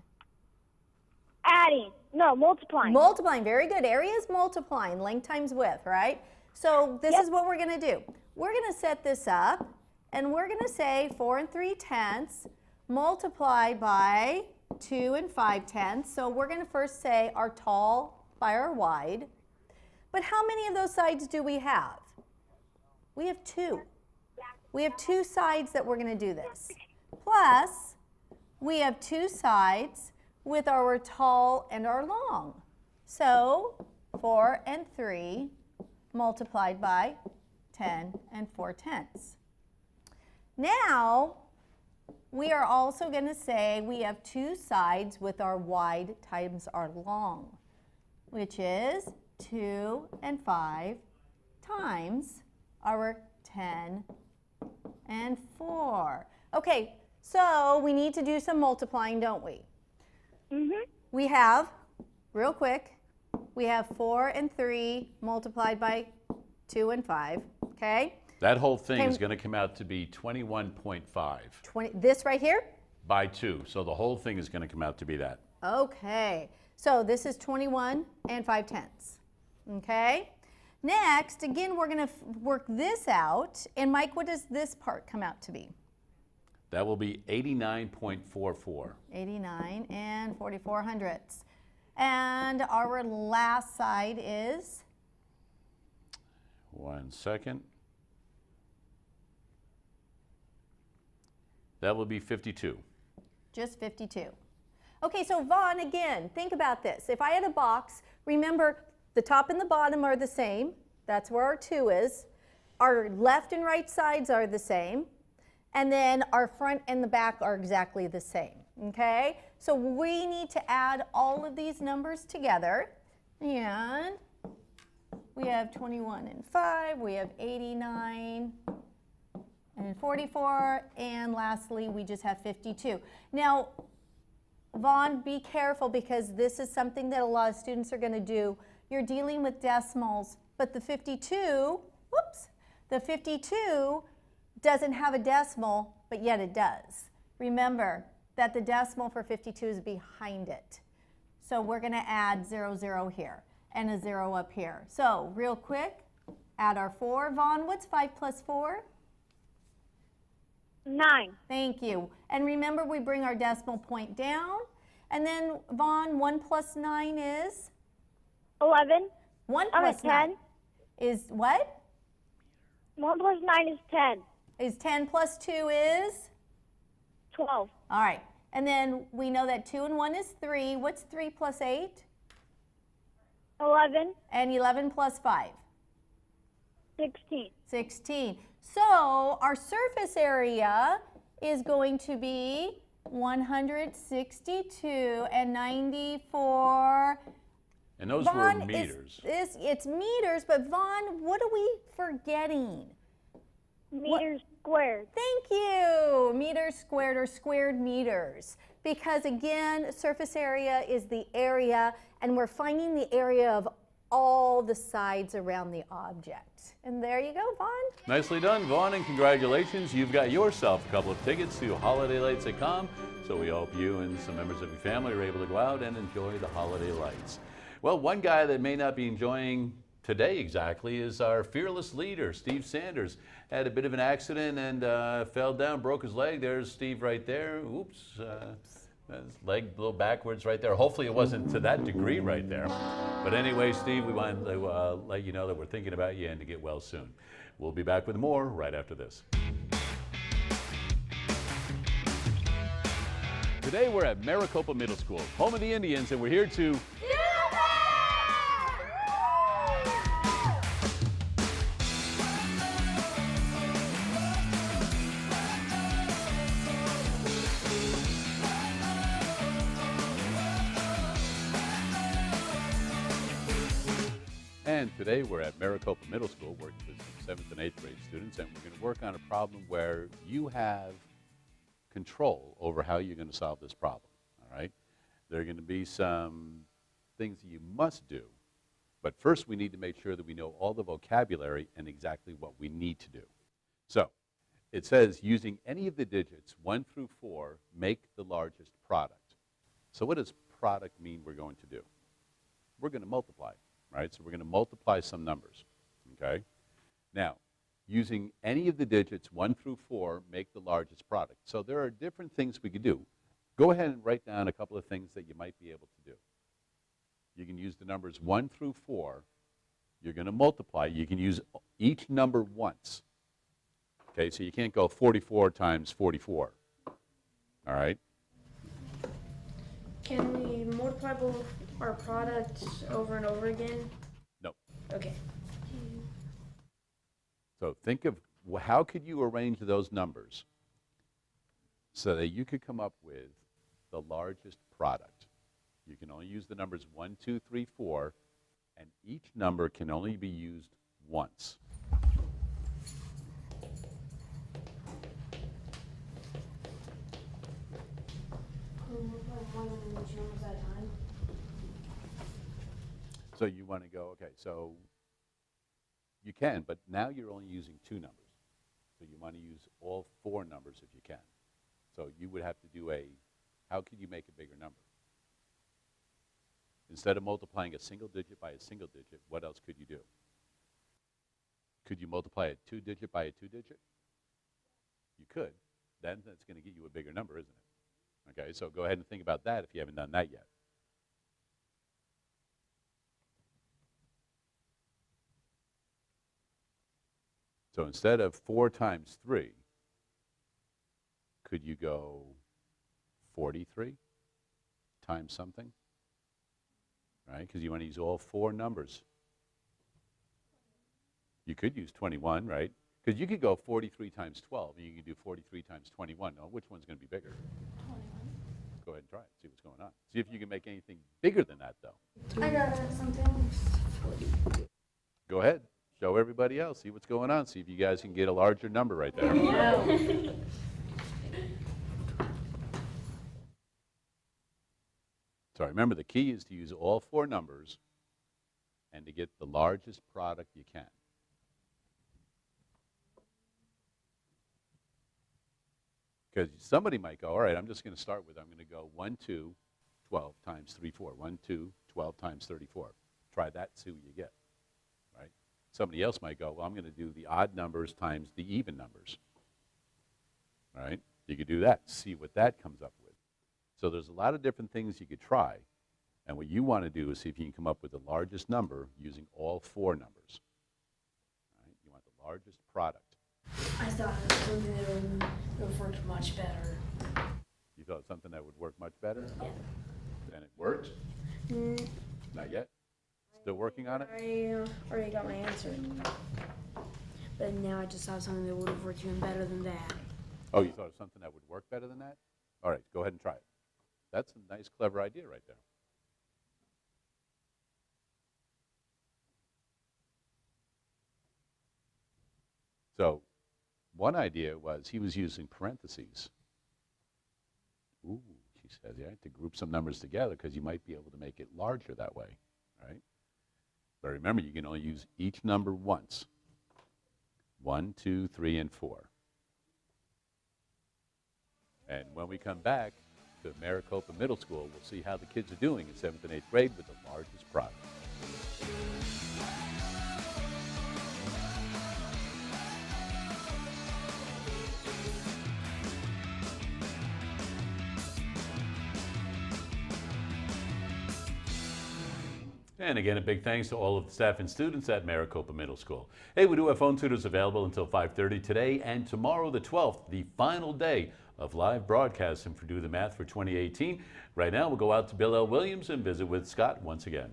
[SPEAKER 7] Adding. No, multiplying.
[SPEAKER 4] Multiplying, very good. Area is multiplying, length times width, right? So this is what we're going to do. We're going to set this up, and we're going to say 4 3/10 multiplied by 2 5/10. So we're going to first say our tall by our wide. But how many of those sides do we have? We have 2. We have 2 sides that we're going to do this. Plus, we have 2 sides with our tall and our long. So 4 and 3 multiplied by 10 and 4/10. Now we are also going to say we have two sides with our wide times our long, which is 2 and 5 times our 10 and 4. Okay, so we need to do some multiplying, don't we? We have, real quick, we have 4 and 3 multiplied by 2 and 5, okay?
[SPEAKER 3] That whole thing is going to come out to be 21.5
[SPEAKER 4] This right here?
[SPEAKER 3] by 2. So the whole thing is going to come out to be that.
[SPEAKER 4] Okay, so this is 21 and 5/10. Okay? Next, again, we're going to work this out. And Mike, what does this part come out to be?
[SPEAKER 3] That will be 89.44.
[SPEAKER 4] 89 and 44 hundredths. And our last side is?
[SPEAKER 3] 1 second. That will be 52.
[SPEAKER 4] Just 52. Okay, so Vaughn, again, think about this. If I had a box, remember the top and the bottom are the same. That's where our 2 is. Our left and right sides are the same. And then our front and the back are exactly the same, okay? So we need to add all of these numbers together. And we have 21 and 5, we have 89 and 44, and lastly, we just have 52. Now, Vaughn, be careful because this is something that a lot of students are going to do. You're dealing with decimals, but the 52, the 52 doesn't have a decimal, but yet it does. Remember that the decimal for 52 is behind it. So we're going to add 0, 0 here and a 0 up here. So real quick, add our 4. Vaughn, what's 5 plus 4?
[SPEAKER 7] 9.
[SPEAKER 4] Thank you. And remember, we bring our decimal point down. And then, Vaughn, 1 plus 9 is?
[SPEAKER 7] 11.
[SPEAKER 4] 1 plus 9 is what?
[SPEAKER 7] 1 plus 9 is 10.
[SPEAKER 4] Is 10 plus 2 is?
[SPEAKER 7] 12.
[SPEAKER 4] All right. And then we know that 2 and 1 is 3. What's 3 plus 8?
[SPEAKER 7] 11.
[SPEAKER 4] And 11 plus 5?
[SPEAKER 7] 16.
[SPEAKER 4] 16. So our surface area is going to be 162 and 94.
[SPEAKER 3] And those
[SPEAKER 4] Vaughn,
[SPEAKER 3] were meters.
[SPEAKER 4] It's meters, but Vaughn, what are we forgetting?
[SPEAKER 7] Meters squared.
[SPEAKER 4] Thank you. Meters squared or squared meters. Because again, surface area is the area, and we're finding the area of all the sides around the object. And there you go, Vaughn.
[SPEAKER 3] Nicely done, Vaughn, and congratulations. You've got yourself a couple of tickets to Holiday Lights at Com. So we hope you and some members of your family are able to go out and enjoy the holiday lights. Well, one guy that may not be enjoying today exactly is our fearless leader, Steve Sanders. Had a bit of an accident and fell down, broke his leg. There's Steve right there. Oops. His leg a little backwards right there. Hopefully it wasn't to that degree right there. But anyway, Steve, we wanted to let you know that we're thinking about you and to get well soon. We'll be back with more right after this. Today we're at Maricopa Middle School, home of the Indians, and we're here to And today we're at Maricopa Middle School working with some 7th and 8th grade students, and we're going to work on a problem where you have control over how you're going to solve this problem, all right? There are going to be some things that you must do, but first we need to make sure that we know all the vocabulary and exactly what we need to do. So it says, using any of the digits 1 through 4, make the largest product. So what does product mean we're going to do? We're going to multiply. Right, so we're going to multiply some numbers, okay? Now, using any of the digits 1 through 4, make the largest product. So there are different things we could do. Go ahead and write down a couple of things that you might be able to do. You can use the numbers 1 through 4. You're going to multiply. You can use each number once. Okay, so you can't go 44 times 44. All right?
[SPEAKER 8] Can we multiply both our products over and over again?
[SPEAKER 3] No.
[SPEAKER 8] Okay.
[SPEAKER 3] So think of how could you arrange those numbers so that you could come up with the largest product. You can only use the numbers 1, 2, 3, 4, and each number can only be used once. So you want to go, okay, so you can, but now you're only using 2 numbers. So you want to use all 4 numbers if you can. So you would have to do how could you make a bigger number? Instead of multiplying a single digit by a single digit, what else could you do? Could you multiply a 2-digit by a 2-digit? You could. Then that's going to get you a bigger number, isn't it? Okay, so go ahead and think about that if you haven't done that yet. So instead of 4 times 3, could you go 43 times something? Right, because you want to use all 4 numbers. You could use 21, right? Because you could go 43 times 12, and you could do 43 times 21. Now, which one's going to be bigger?
[SPEAKER 5] 21.
[SPEAKER 3] Go ahead and try it. See what's going on. See if you can make anything bigger than that, though.
[SPEAKER 8] I got something.
[SPEAKER 3] Go ahead. Show everybody else. See what's going on. See if you guys can get a larger number right there. So remember, the key is to use all 4 numbers and to get the largest product you can. Because somebody might go, all right, I'm just going to start with, I'm going to go 1, 2, 12 times 3, 4. 1, 2, 12 times 34. Try that, see what you get, right? Somebody else might go, well, I'm going to do the odd numbers times the even numbers, right? You could do that, see what that comes up with. So there's a lot of different things you could try, and what you want to do is see if you can come up with the largest number using all 4 numbers. Right? You want the largest product.
[SPEAKER 8] I thought it was something that would have worked much better.
[SPEAKER 3] You thought something that would work much better?
[SPEAKER 8] Yeah.
[SPEAKER 3] And it worked? Not yet? Still working on it?
[SPEAKER 8] I already got my answer. But now I just thought of something that would have worked even better than that.
[SPEAKER 3] Oh, you thought of something that would work better than that? All right, go ahead and try it. That's a nice, clever idea right there. So one idea was he was using parentheses. Ooh, she says, yeah, to group some numbers together because you might be able to make it larger that way, right? But remember, you can only use each number once. 1, 2, 3, and 4. And when we come back to Maricopa Middle School, we'll see how the kids are doing in 7th and 8th grade with the largest product. And again, a big thanks to all of the staff and students at Maricopa Middle School. Hey, we do have phone tutors available until 5:30 today and tomorrow, the 12th, the final day of live broadcasting for Do the Math for 2018. Right now, we'll go out to Bill L. Williams and visit with Scott once again.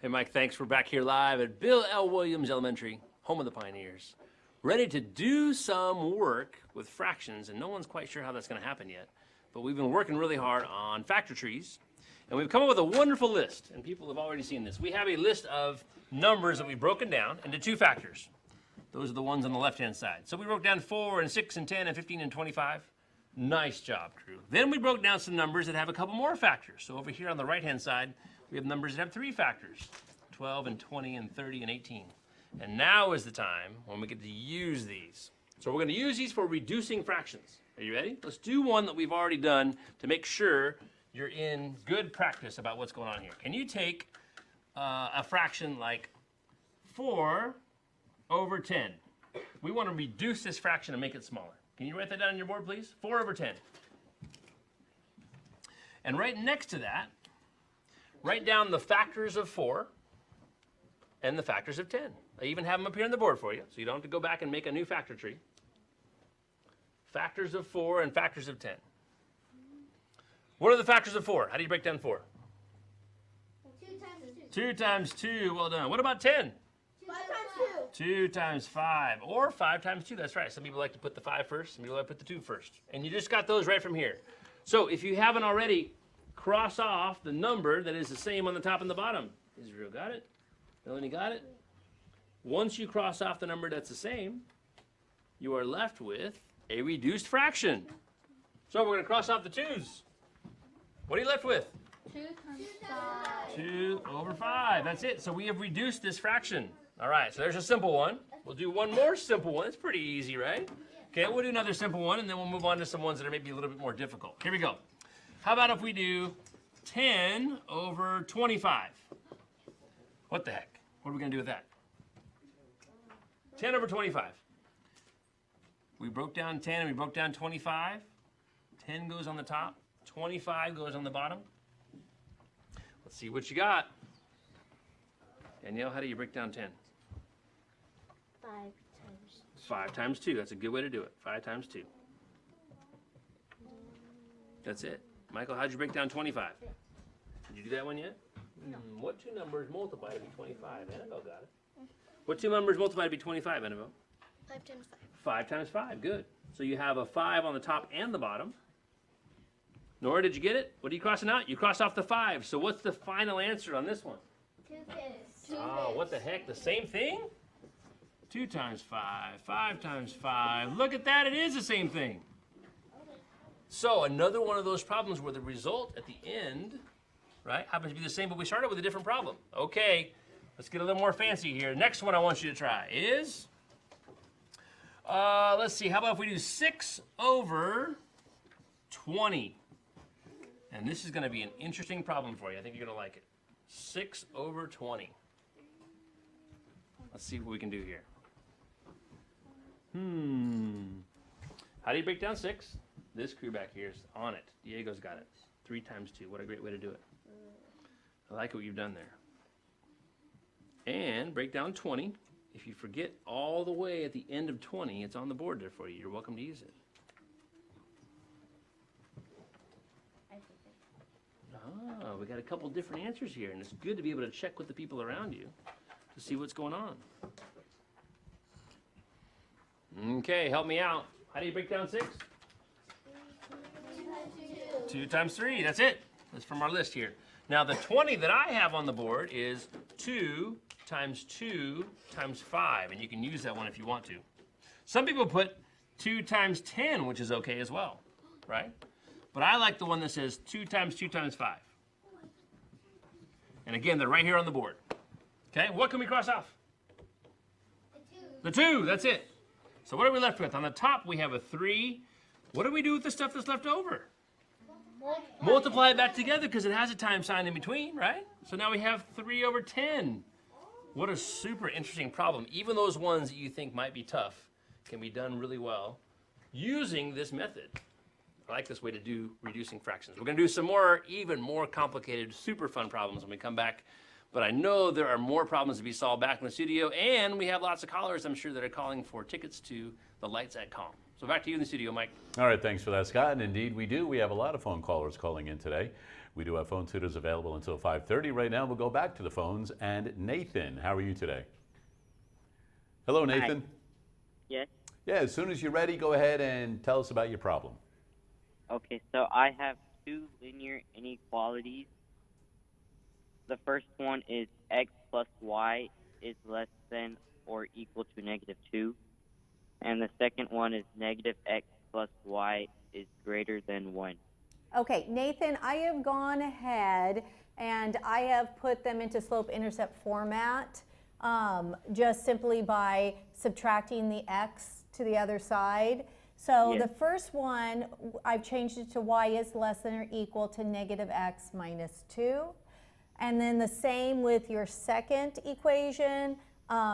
[SPEAKER 2] Hey, Mike, thanks. We're back here live at Bill L. Williams Elementary, home of the Pioneers. Ready to do some work with fractions, and no one's quite sure how that's going to happen yet. But we've been working really hard on factor trees, and we've come up with a wonderful list, and people have already seen this. We have a list of numbers that we've broken down into 2 factors. Those are the ones on the left-hand side. So we broke down 4 and 6 and 10 and 15 and 25. Nice job, crew. Then we broke down some numbers that have a couple more factors. So over here on the right-hand side, we have numbers that have 3 factors, 12 and 20 and 30 and 18. And now is the time when we get to use these. So we're going to use these for reducing fractions. Are you ready? Let's do one that we've already done to make sure you're in good practice about what's going on here. Can you take a fraction like 4 over 10? We want to reduce this fraction and make it smaller. Can you write that down on your board, please? 4 over 10. And right next to that, write down the factors of 4 and the factors of 10. I even have them up here on the board for you, so you don't have to go back and make a new factor tree. Factors of 4 and factors of 10. What are the factors of 4? How do you break down 4?
[SPEAKER 7] 2 times
[SPEAKER 2] 2 times 2, well done. What about 10?
[SPEAKER 7] 2 times
[SPEAKER 2] 2 times 5, or 5 times 2, that's right. Some people like to put the 5 first, some people like to put the 2 first. And you just got those right from here. So if you haven't already, cross off the number that is the same on the top and the bottom. Israel got it? Melanie got it? Once you cross off the number that's the same, you are left with a reduced fraction. So we're going to cross off the 2's. What are you left with?
[SPEAKER 5] 2 times 5.
[SPEAKER 2] 2 over 5, that's it. So we have reduced this fraction. All right, so there's a simple one. We'll do one more simple one. It's pretty easy, right? Okay, we'll do another simple one, and then we'll move on to some ones that are maybe a little bit more difficult. Here we go. How about if we do 10 over 25? What the heck? What are we going to do with that? 10 over 25. We broke down 10 and we broke down 25. 10 goes on the top. 25 goes on the bottom. Let's see what you got. Danielle, how do you break down 10?
[SPEAKER 6] 5 times.
[SPEAKER 2] 5 times 2. That's a good way to do it. 5 times 2. That's it. Michael, how'd you break down 25? Did you do that one yet? No. What 2 numbers multiply to be 25? Annabelle got it. What 2 numbers multiply to be 25, Annabelle?
[SPEAKER 6] 5 times 5.
[SPEAKER 2] 5 times 5. Good. So you have a 5 on the top and the bottom. Nora, did you get it? What are you crossing out? You crossed off the 5. So what's the final answer on this one?
[SPEAKER 6] 2/5.
[SPEAKER 2] Oh, what the heck? The same thing? 2 times 5. 5 times 5. Look at that. It is the same thing. So another one of those problems where the result at the end, right, happens to be the same, but we started with a different problem. Okay, let's get a little more fancy here. Next one I want you to try is, let's see, how about if we do 6 over 20? And this is going to be an interesting problem for you. I think you're going to like it. 6 over 20. Let's see what we can do here. How do you break down 6? This crew back here is on it. Diego's got it. 3 times 2. What a great way to do it. I like what you've done there. And break down 20. If you forget all the way at the end of 20, it's on the board there for you. You're welcome to use it. Ah, we got a couple different answers here, and it's good to be able to check with the people around you to see what's going on. Okay, help me out. How do you break down 6? 2 times 3, that's it. That's from our list here. Now the 20 that I have on the board is 2 times 2 times 5, and you can use that one if you want to. Some people put 2 times 10, which is okay as well, right? But I like the one that says 2 times 2 times 5. And again, they're right here on the board. Okay, what can we cross off? The 2, that's it. So what are we left with? On the top, we have a 3. What do we do with the stuff that's left over? Multiply it back together because it has a times sign in between, right? So now we have 3 over 10. What a super interesting problem. Even those ones that you think might be tough can be done really well using this method. I like this way to do reducing fractions. We're going to do some more, even more complicated, super fun problems when we come back. But I know there are more problems to be solved back in the studio, and we have lots of callers, I'm sure, that are calling for tickets to the Lights at Calm. So back to you in the studio, Mike.
[SPEAKER 3] All right, thanks for that, Scott. And indeed, we do. We have a lot of phone callers calling in today. We do have phone tutors available until 5:30. Right now, we'll go back to the phones. And Nathan, how are you today? Hello, Nathan.
[SPEAKER 9] Hi. Yes.
[SPEAKER 3] Yeah, as soon as you're ready, go ahead and tell us about your problem.
[SPEAKER 9] Okay, so I have 2 linear inequalities. The first one is x plus y is less than or equal to -2. And the second one is negative x plus y is greater than 1.
[SPEAKER 4] Okay, Nathan, I have gone ahead and I have put them into slope-intercept format just simply by subtracting the x to the other side. So
[SPEAKER 9] Yes.
[SPEAKER 4] the first one, I've changed it to y is less than or equal to negative x minus 2. And then the same with your second equation.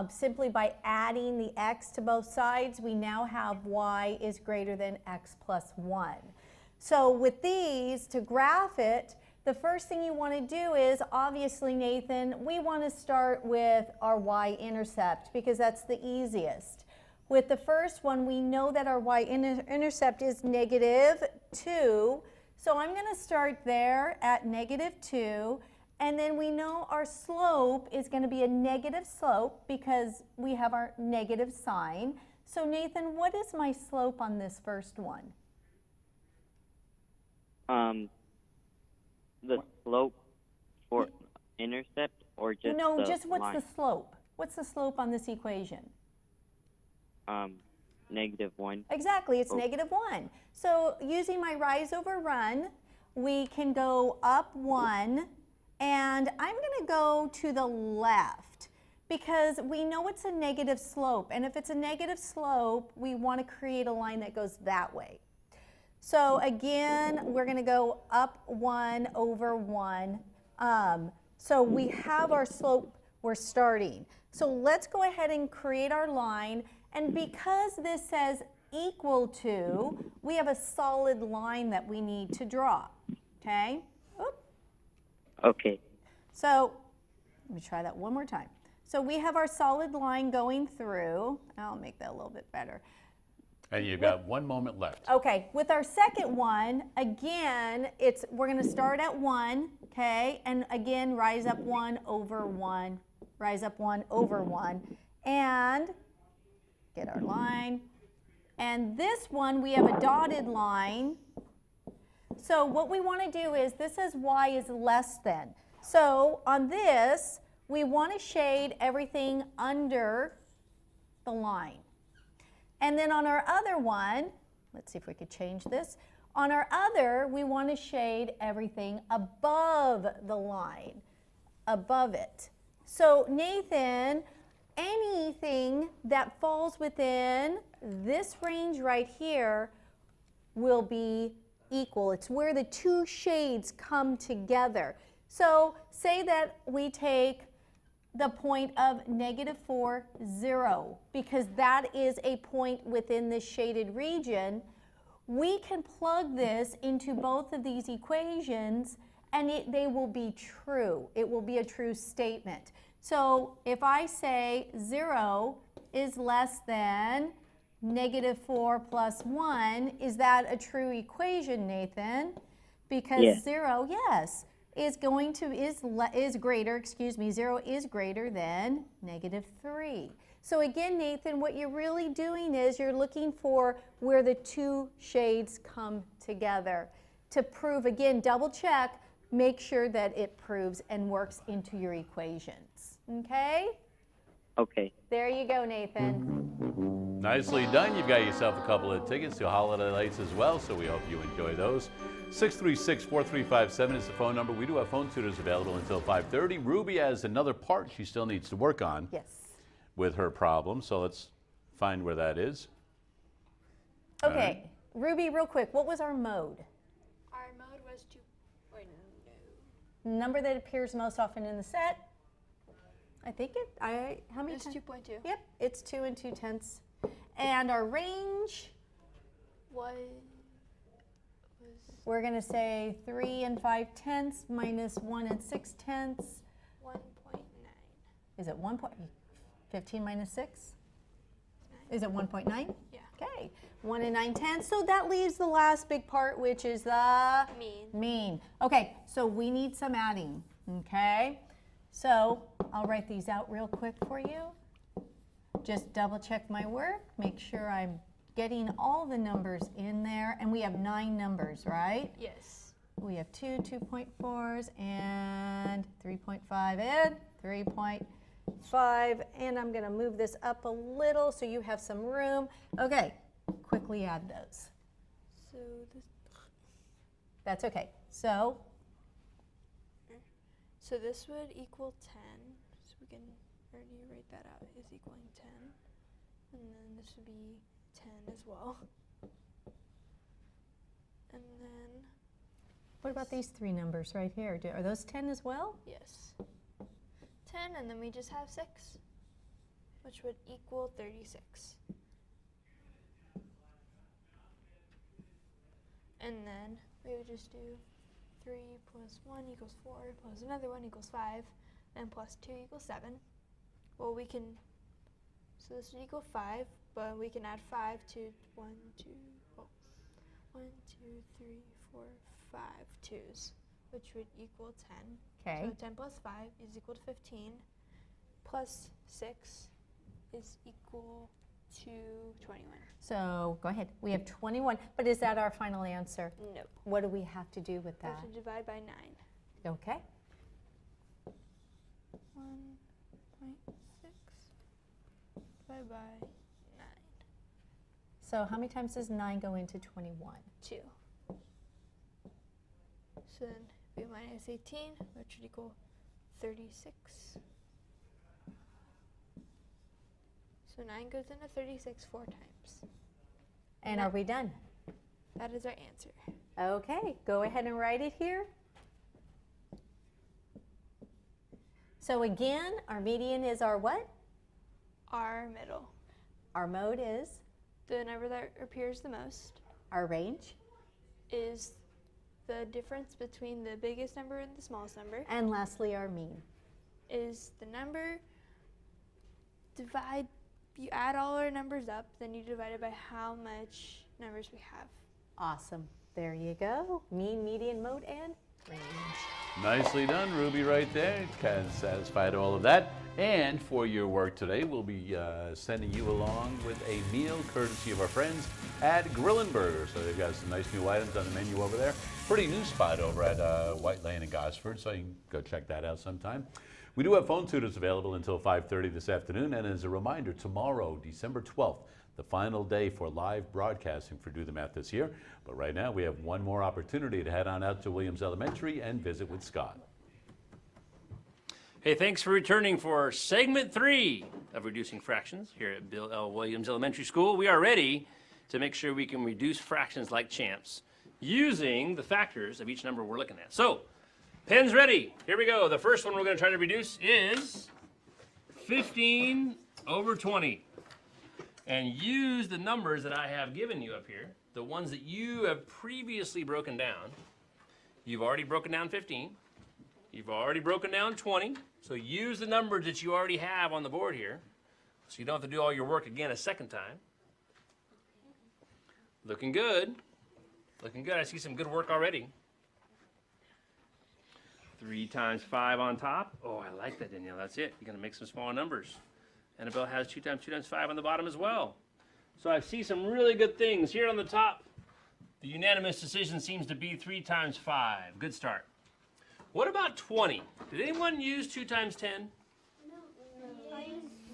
[SPEAKER 4] Simply by adding the x to both sides, we now have y is greater than x plus 1. So with these, to graph it, the first thing you want to do is, obviously, Nathan, we want to start with our y-intercept because that's the easiest. With the first one, we know that our y-intercept is -2. So I'm going to start there at -2. And then we know our slope is going to be a negative slope because we have our negative sign. So Nathan, what is my slope on this first one?
[SPEAKER 9] The slope for intercept or just
[SPEAKER 4] No,
[SPEAKER 9] the
[SPEAKER 4] just what's
[SPEAKER 9] line?
[SPEAKER 4] the slope? What's the slope on this equation?
[SPEAKER 9] -1.
[SPEAKER 4] Exactly, it's -1. So using my rise over run, we can go up 1, and I'm going to go to the left because we know it's a negative slope, and if it's a negative slope, we want to create a line that goes that way. So again, we're going to go up 1 over 1. So we have our slope we're starting. So let's go ahead and create our line. And because this says equal to, we have a solid line that we need to draw. Okay? Oop.
[SPEAKER 9] Okay.
[SPEAKER 4] So let me try that one more time. So we have our solid line going through. I'll make that a little bit better.
[SPEAKER 3] And you've got 1 moment left.
[SPEAKER 4] Okay, with our second one, again, we're going to start at 1, okay? And again, rise up 1 over 1, rise up 1 over 1, and get our line. And this one, we have a dotted line. So what we want to do is, this says y is less than. So on this, we want to shade everything under the line. And then on our other one, let's see if we could change this. On our other, we want to shade everything above the line, above it. So Nathan, anything that falls within this range right here will be equal. It's where the two shades come together. So say that we take the point of -4, 0, because that is a point within this shaded region. We can plug this into both of these equations and they will be true. It will be a true statement. So if I say 0 is less than -4 plus 1, is that a true equation, Nathan? Because
[SPEAKER 9] yes.
[SPEAKER 4] 0, yes, is greater, excuse me, 0 is greater than -3. So again, Nathan, what you're really doing is you're looking for where the two shades come together. To prove, again, double check, make sure that it proves and works into your equations. Okay?
[SPEAKER 9] Okay.
[SPEAKER 4] There you go, Nathan.
[SPEAKER 3] Nicely done. You've got yourself a couple of tickets to Holiday Lights as well, so we hope you enjoy those. 636-4357 is the phone number. We do have phone tutors available until 5:30. Rubie has another part she still needs to work on with her problem, so let's find where that is.
[SPEAKER 4] Okay, Rubie, real quick, what was our mode?
[SPEAKER 5] Our mode was
[SPEAKER 4] Number that appears most often in the set. I think how many
[SPEAKER 5] It's
[SPEAKER 4] times?
[SPEAKER 5] 2.2.
[SPEAKER 4] Yep, it's 2 2/10. And our range, we're going to say 3 5/10 minus 1 6/10.
[SPEAKER 5] 1.9.
[SPEAKER 4] Is it 15 minus 6? Is it 1.9?
[SPEAKER 5] Yeah.
[SPEAKER 4] Okay, 1 9/10. So that leaves the last big part, which is the mean. Okay, so we need some adding. Okay, so I'll write these out real quick for you. Just double check my work, make sure I'm getting all the numbers in there. And we have 9 numbers, right?
[SPEAKER 5] Yes.
[SPEAKER 4] We have 2 2.4s and 3.5 and 3.5. And I'm going to move this up a little so you have some room. Okay, quickly add those.
[SPEAKER 5] So this.
[SPEAKER 4] That's okay. So
[SPEAKER 5] this would equal 10. So we can already write that out. Is equaling 10. And then this would be 10 as well. And then.
[SPEAKER 4] what about these 3 numbers right here? Are those 10 as well?
[SPEAKER 5] Yes. 10, and then we just have 6, which would equal 36. And then we would just do 3 plus 1 equals 4, plus another 1 equals 5, and plus 2 equals 7. Well, we can, so this would equal 5, but we can add 5 to 1, 2, 3, 4, 5 2's, which would equal 10.
[SPEAKER 4] Okay.
[SPEAKER 5] So 10 plus 5 is equal to 15. Plus 6 is equal to 21.
[SPEAKER 4] So go ahead. We have 21, but is that our final answer?
[SPEAKER 5] No.
[SPEAKER 4] What do we have to do with
[SPEAKER 5] We
[SPEAKER 4] that?
[SPEAKER 5] have to divide by 9.
[SPEAKER 4] Okay.
[SPEAKER 5] 1.6 divided by 9.
[SPEAKER 4] So how many times does 9 go into 21?
[SPEAKER 5] 2. So then we minus 18, which should equal 36. So 9 goes into 36 4 times.
[SPEAKER 4] And are we done?
[SPEAKER 5] That is our answer.
[SPEAKER 4] Okay, go ahead and write it here. So again, our median is our what?
[SPEAKER 5] Our middle.
[SPEAKER 4] Our mode is?
[SPEAKER 5] The number that appears the most
[SPEAKER 4] Our range.
[SPEAKER 5] is the difference between the biggest number and the smallest number.
[SPEAKER 4] And lastly, our mean.
[SPEAKER 5] Is the number you add all our numbers up, then you divide it by how much numbers we have.
[SPEAKER 4] Awesome. There you go. Mean, median, mode, and range.
[SPEAKER 3] Nicely done, Ruby, right there. Kind of satisfied all of that. And for your work today, we'll be sending you along with a meal courtesy of our friends at Grill & Burger. So they've got some nice new items on the menu over there. Pretty new spot over at White Lane and Gosford, so you can go check that out sometime. We do have phone tutors available until 5:30 this afternoon. And as a reminder, tomorrow, December 12th, the final day for live broadcasting for Do the Math this year. But right now, we have one more opportunity to head on out to Williams Elementary and visit with Scott.
[SPEAKER 2] Hey, thanks for returning for segment 3 of Reducing Fractions here at Bill L. Williams Elementary School. We are ready to make sure we can reduce fractions like champs using the factors of each number we're looking at. So, pens ready. Here we go. The first one we're going to try to reduce is 15 over 20. And use the numbers that I have given you up here, the ones that you have previously broken down. You've already broken down 15. You've already broken down 20. So use the numbers that you already have on the board here, so you don't have to do all your work again a second time. Looking good. Looking good. I see some good work already. 3 times 5 on top. Oh, I like that, Danielle. That's it. You're going to make some small numbers. Annabelle has 2 times 2 times 5 on the bottom as well. So I see some really good things here on the top. The unanimous decision seems to be 3 times 5. Good start. What about 20? Did anyone use 2 times 10? No.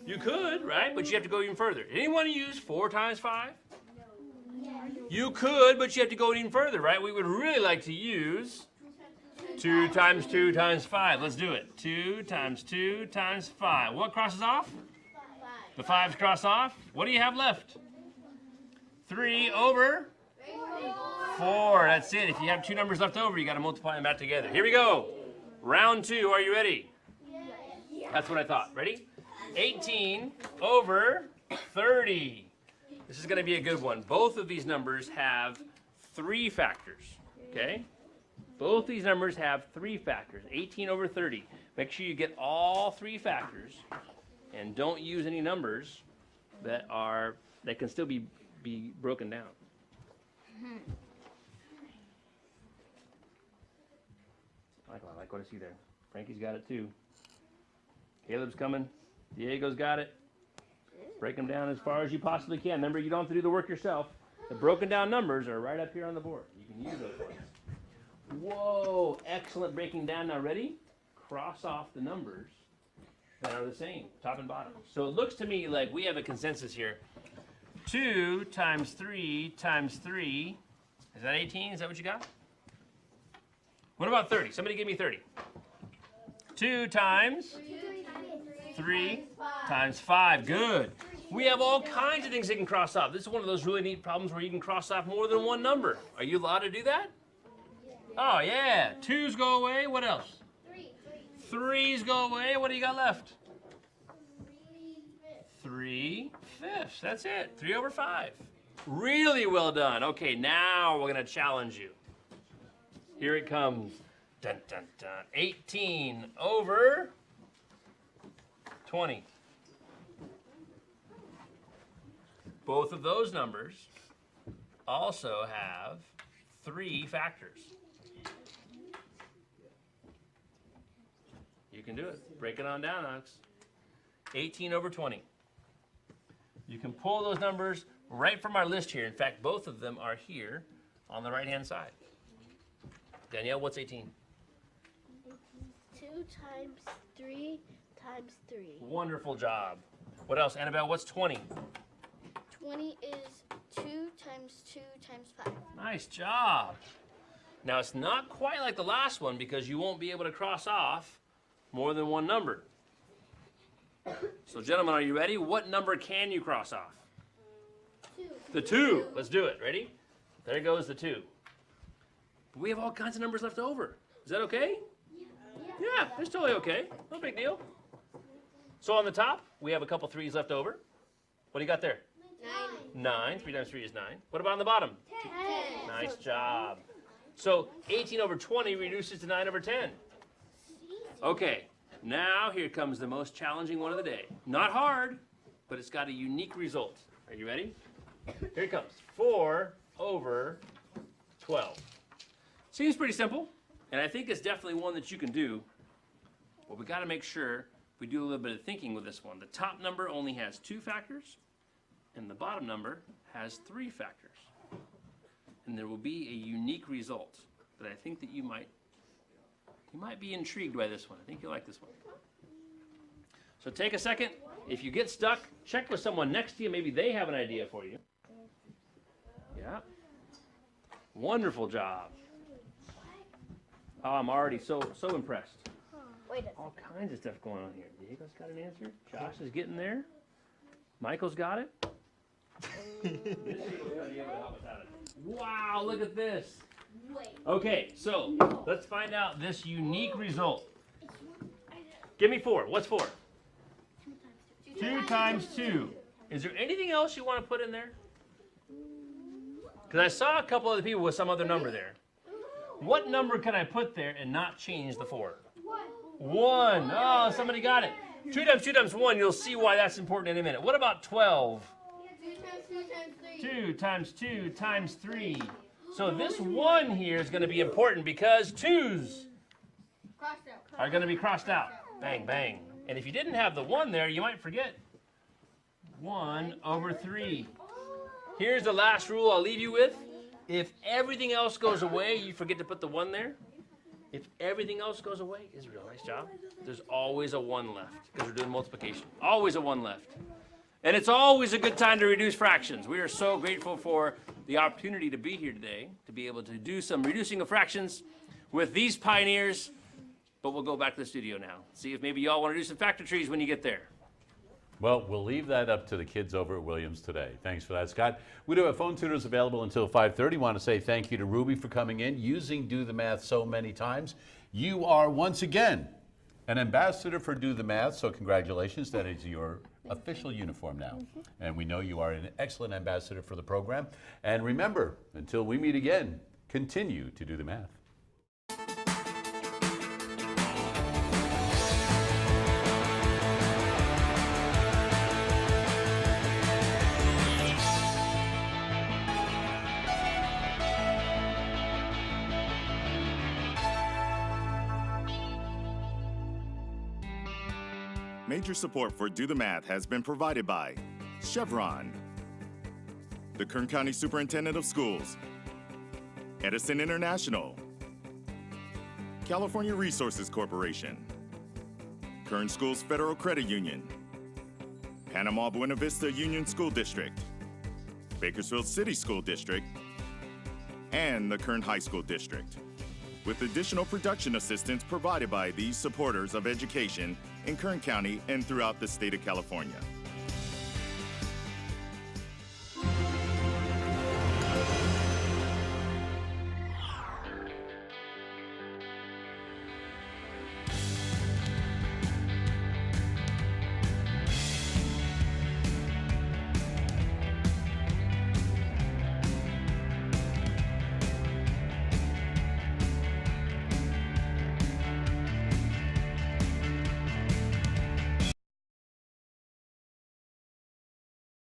[SPEAKER 2] You could, right? But you have to go even further. Did anyone use 4 times 5? No. You could, but you have to go even further, right? We would really like to use 2 times 2 times 5. Let's do it. 2 times 2 times 5. What crosses off? 5. The 5s cross off. What do you have left? 3 over 4. That's it. If you have 2 numbers left over, you got to multiply them back together. Here we go. Round 2. Are you ready? Yes. That's what I thought. Ready? 18 over 30. This is going to be a good one. Both of these numbers have 3 factors. Okay? Both these numbers have 3 factors. 18 over 30. Make sure you get all 3 factors, and don't use any numbers that can still be broken down. I like what I see there. Frankie's got it too. Caleb's coming. Diego's got it. Break them down as far as you possibly can. Remember, you don't have to do the work yourself. The broken down numbers are right up here on the board. You can use those ones. Whoa, excellent breaking down. Now ready? Cross off the numbers that are the same, top and bottom. So it looks to me like we have a consensus here. 2 times 3 times 3. Is that 18? Is that what you got? What about 30? Somebody give me 30. 2 times 3 times 5. Good. We have all kinds of things that can cross off. This is one of those really neat problems where you can cross off more than one number. Are you allowed to do that? Oh, yeah. 2's go away. What else? 3's go away. What do you got left? 3 fifths. That's it. 3 over 5. Really well done. Okay, now we're going to challenge you. Here it comes. Dun, dun, dun. 18 over 20. Both of those numbers also have 3 factors. can do it. Break it on down, Alex. 18 over 20. You can pull those numbers right from our list here. In fact, both of them are here on the right-hand side. Danielle, what's 18?
[SPEAKER 10] 2 times 3 times 3.
[SPEAKER 2] Wonderful job. What else? Annabelle, what's 20?
[SPEAKER 10] 20 is 2 times 2 times 5.
[SPEAKER 2] Nice job. Now, it's not quite like the last one because you won't be able to cross off more than one number. So, gentlemen, are you ready? What number can you cross off?
[SPEAKER 10] 2.
[SPEAKER 2] The 2. Let's do it. Ready? There goes the 2. But we have all kinds of numbers left over. Is that okay? Yeah, it's totally okay. No big deal. So on the top, we have a couple 3s left over. What do you got there?
[SPEAKER 10] 9.
[SPEAKER 2] 9. 3 times 3 is 9. What about on the bottom?
[SPEAKER 10] 10.
[SPEAKER 2] Nice job. So 18 over 20 reduces to 9 over 10. Okay, now here comes the most challenging one of the day. Not hard, but it's got a unique result. Are you ready? Here it comes. 4 over 12. Seems pretty simple, and I think it's definitely one that you can do. But we got to make sure we do a little bit of thinking with this one. The top number only has 2 factors, and the bottom number has 3 factors. And there will be a unique result that I think that you might be intrigued by this one. I think you'll like this one. So take a second. If you get stuck, check with someone next to you. Maybe they have an idea for you. Yeah. Wonderful job. Oh, I'm already so impressed. All kinds of stuff going on here. Diego's got an answer. Josh is getting there. Michael's got it. Wow, look at this. Okay, so let's find out this unique result. Give me 4. What's 4? 2 times 2. Is there anything else you want to put in there? Because I saw a couple other people with some other number there. What number can I put there and not change the 4? 1. Oh, somebody got it. 2 times 2 times 1, you'll see why that's important in a minute. What about 12? 2 times 2 times 3. So this 1 here is going to be important because 2's are going to be crossed out. Bang, bang. And if you didn't have the 1 there, you might forget 1 over 3. Here's the last rule I'll leave you with. If everything else goes away, you forget to put the 1 there. If everything else goes away, Israel, nice job. There's always a 1 left because we're doing multiplication. Always a 1 left. And it's always a good time to reduce fractions. We are so grateful for the opportunity to be here today, to be able to do some reducing of fractions with these pioneers. But we'll go back to the studio now. See if maybe y'all want to do some factor trees when you get there.
[SPEAKER 3] Well, we'll leave that up to the kids over at Williams today. Thanks for that, Scott. We do have phone tutors available until 5:30. Want to say thank you to Rubie for coming in, using Do the Math so many times. You are once again an ambassador for Do the Math, so congratulations. That is your official uniform now. And we know you are an excellent ambassador for the program. And remember, until we meet again, continue to do the math.
[SPEAKER 1] Major support for Do the Math has been provided by Chevron, the Kern County Superintendent of Schools, Edison International, California Resources Corporation, Kern Schools Federal Credit Union, Panama Buena Vista Union School District, Bakersfield City School District, and the Kern High School District, with additional production assistance provided by these supporters of education in Kern County and throughout the state of California.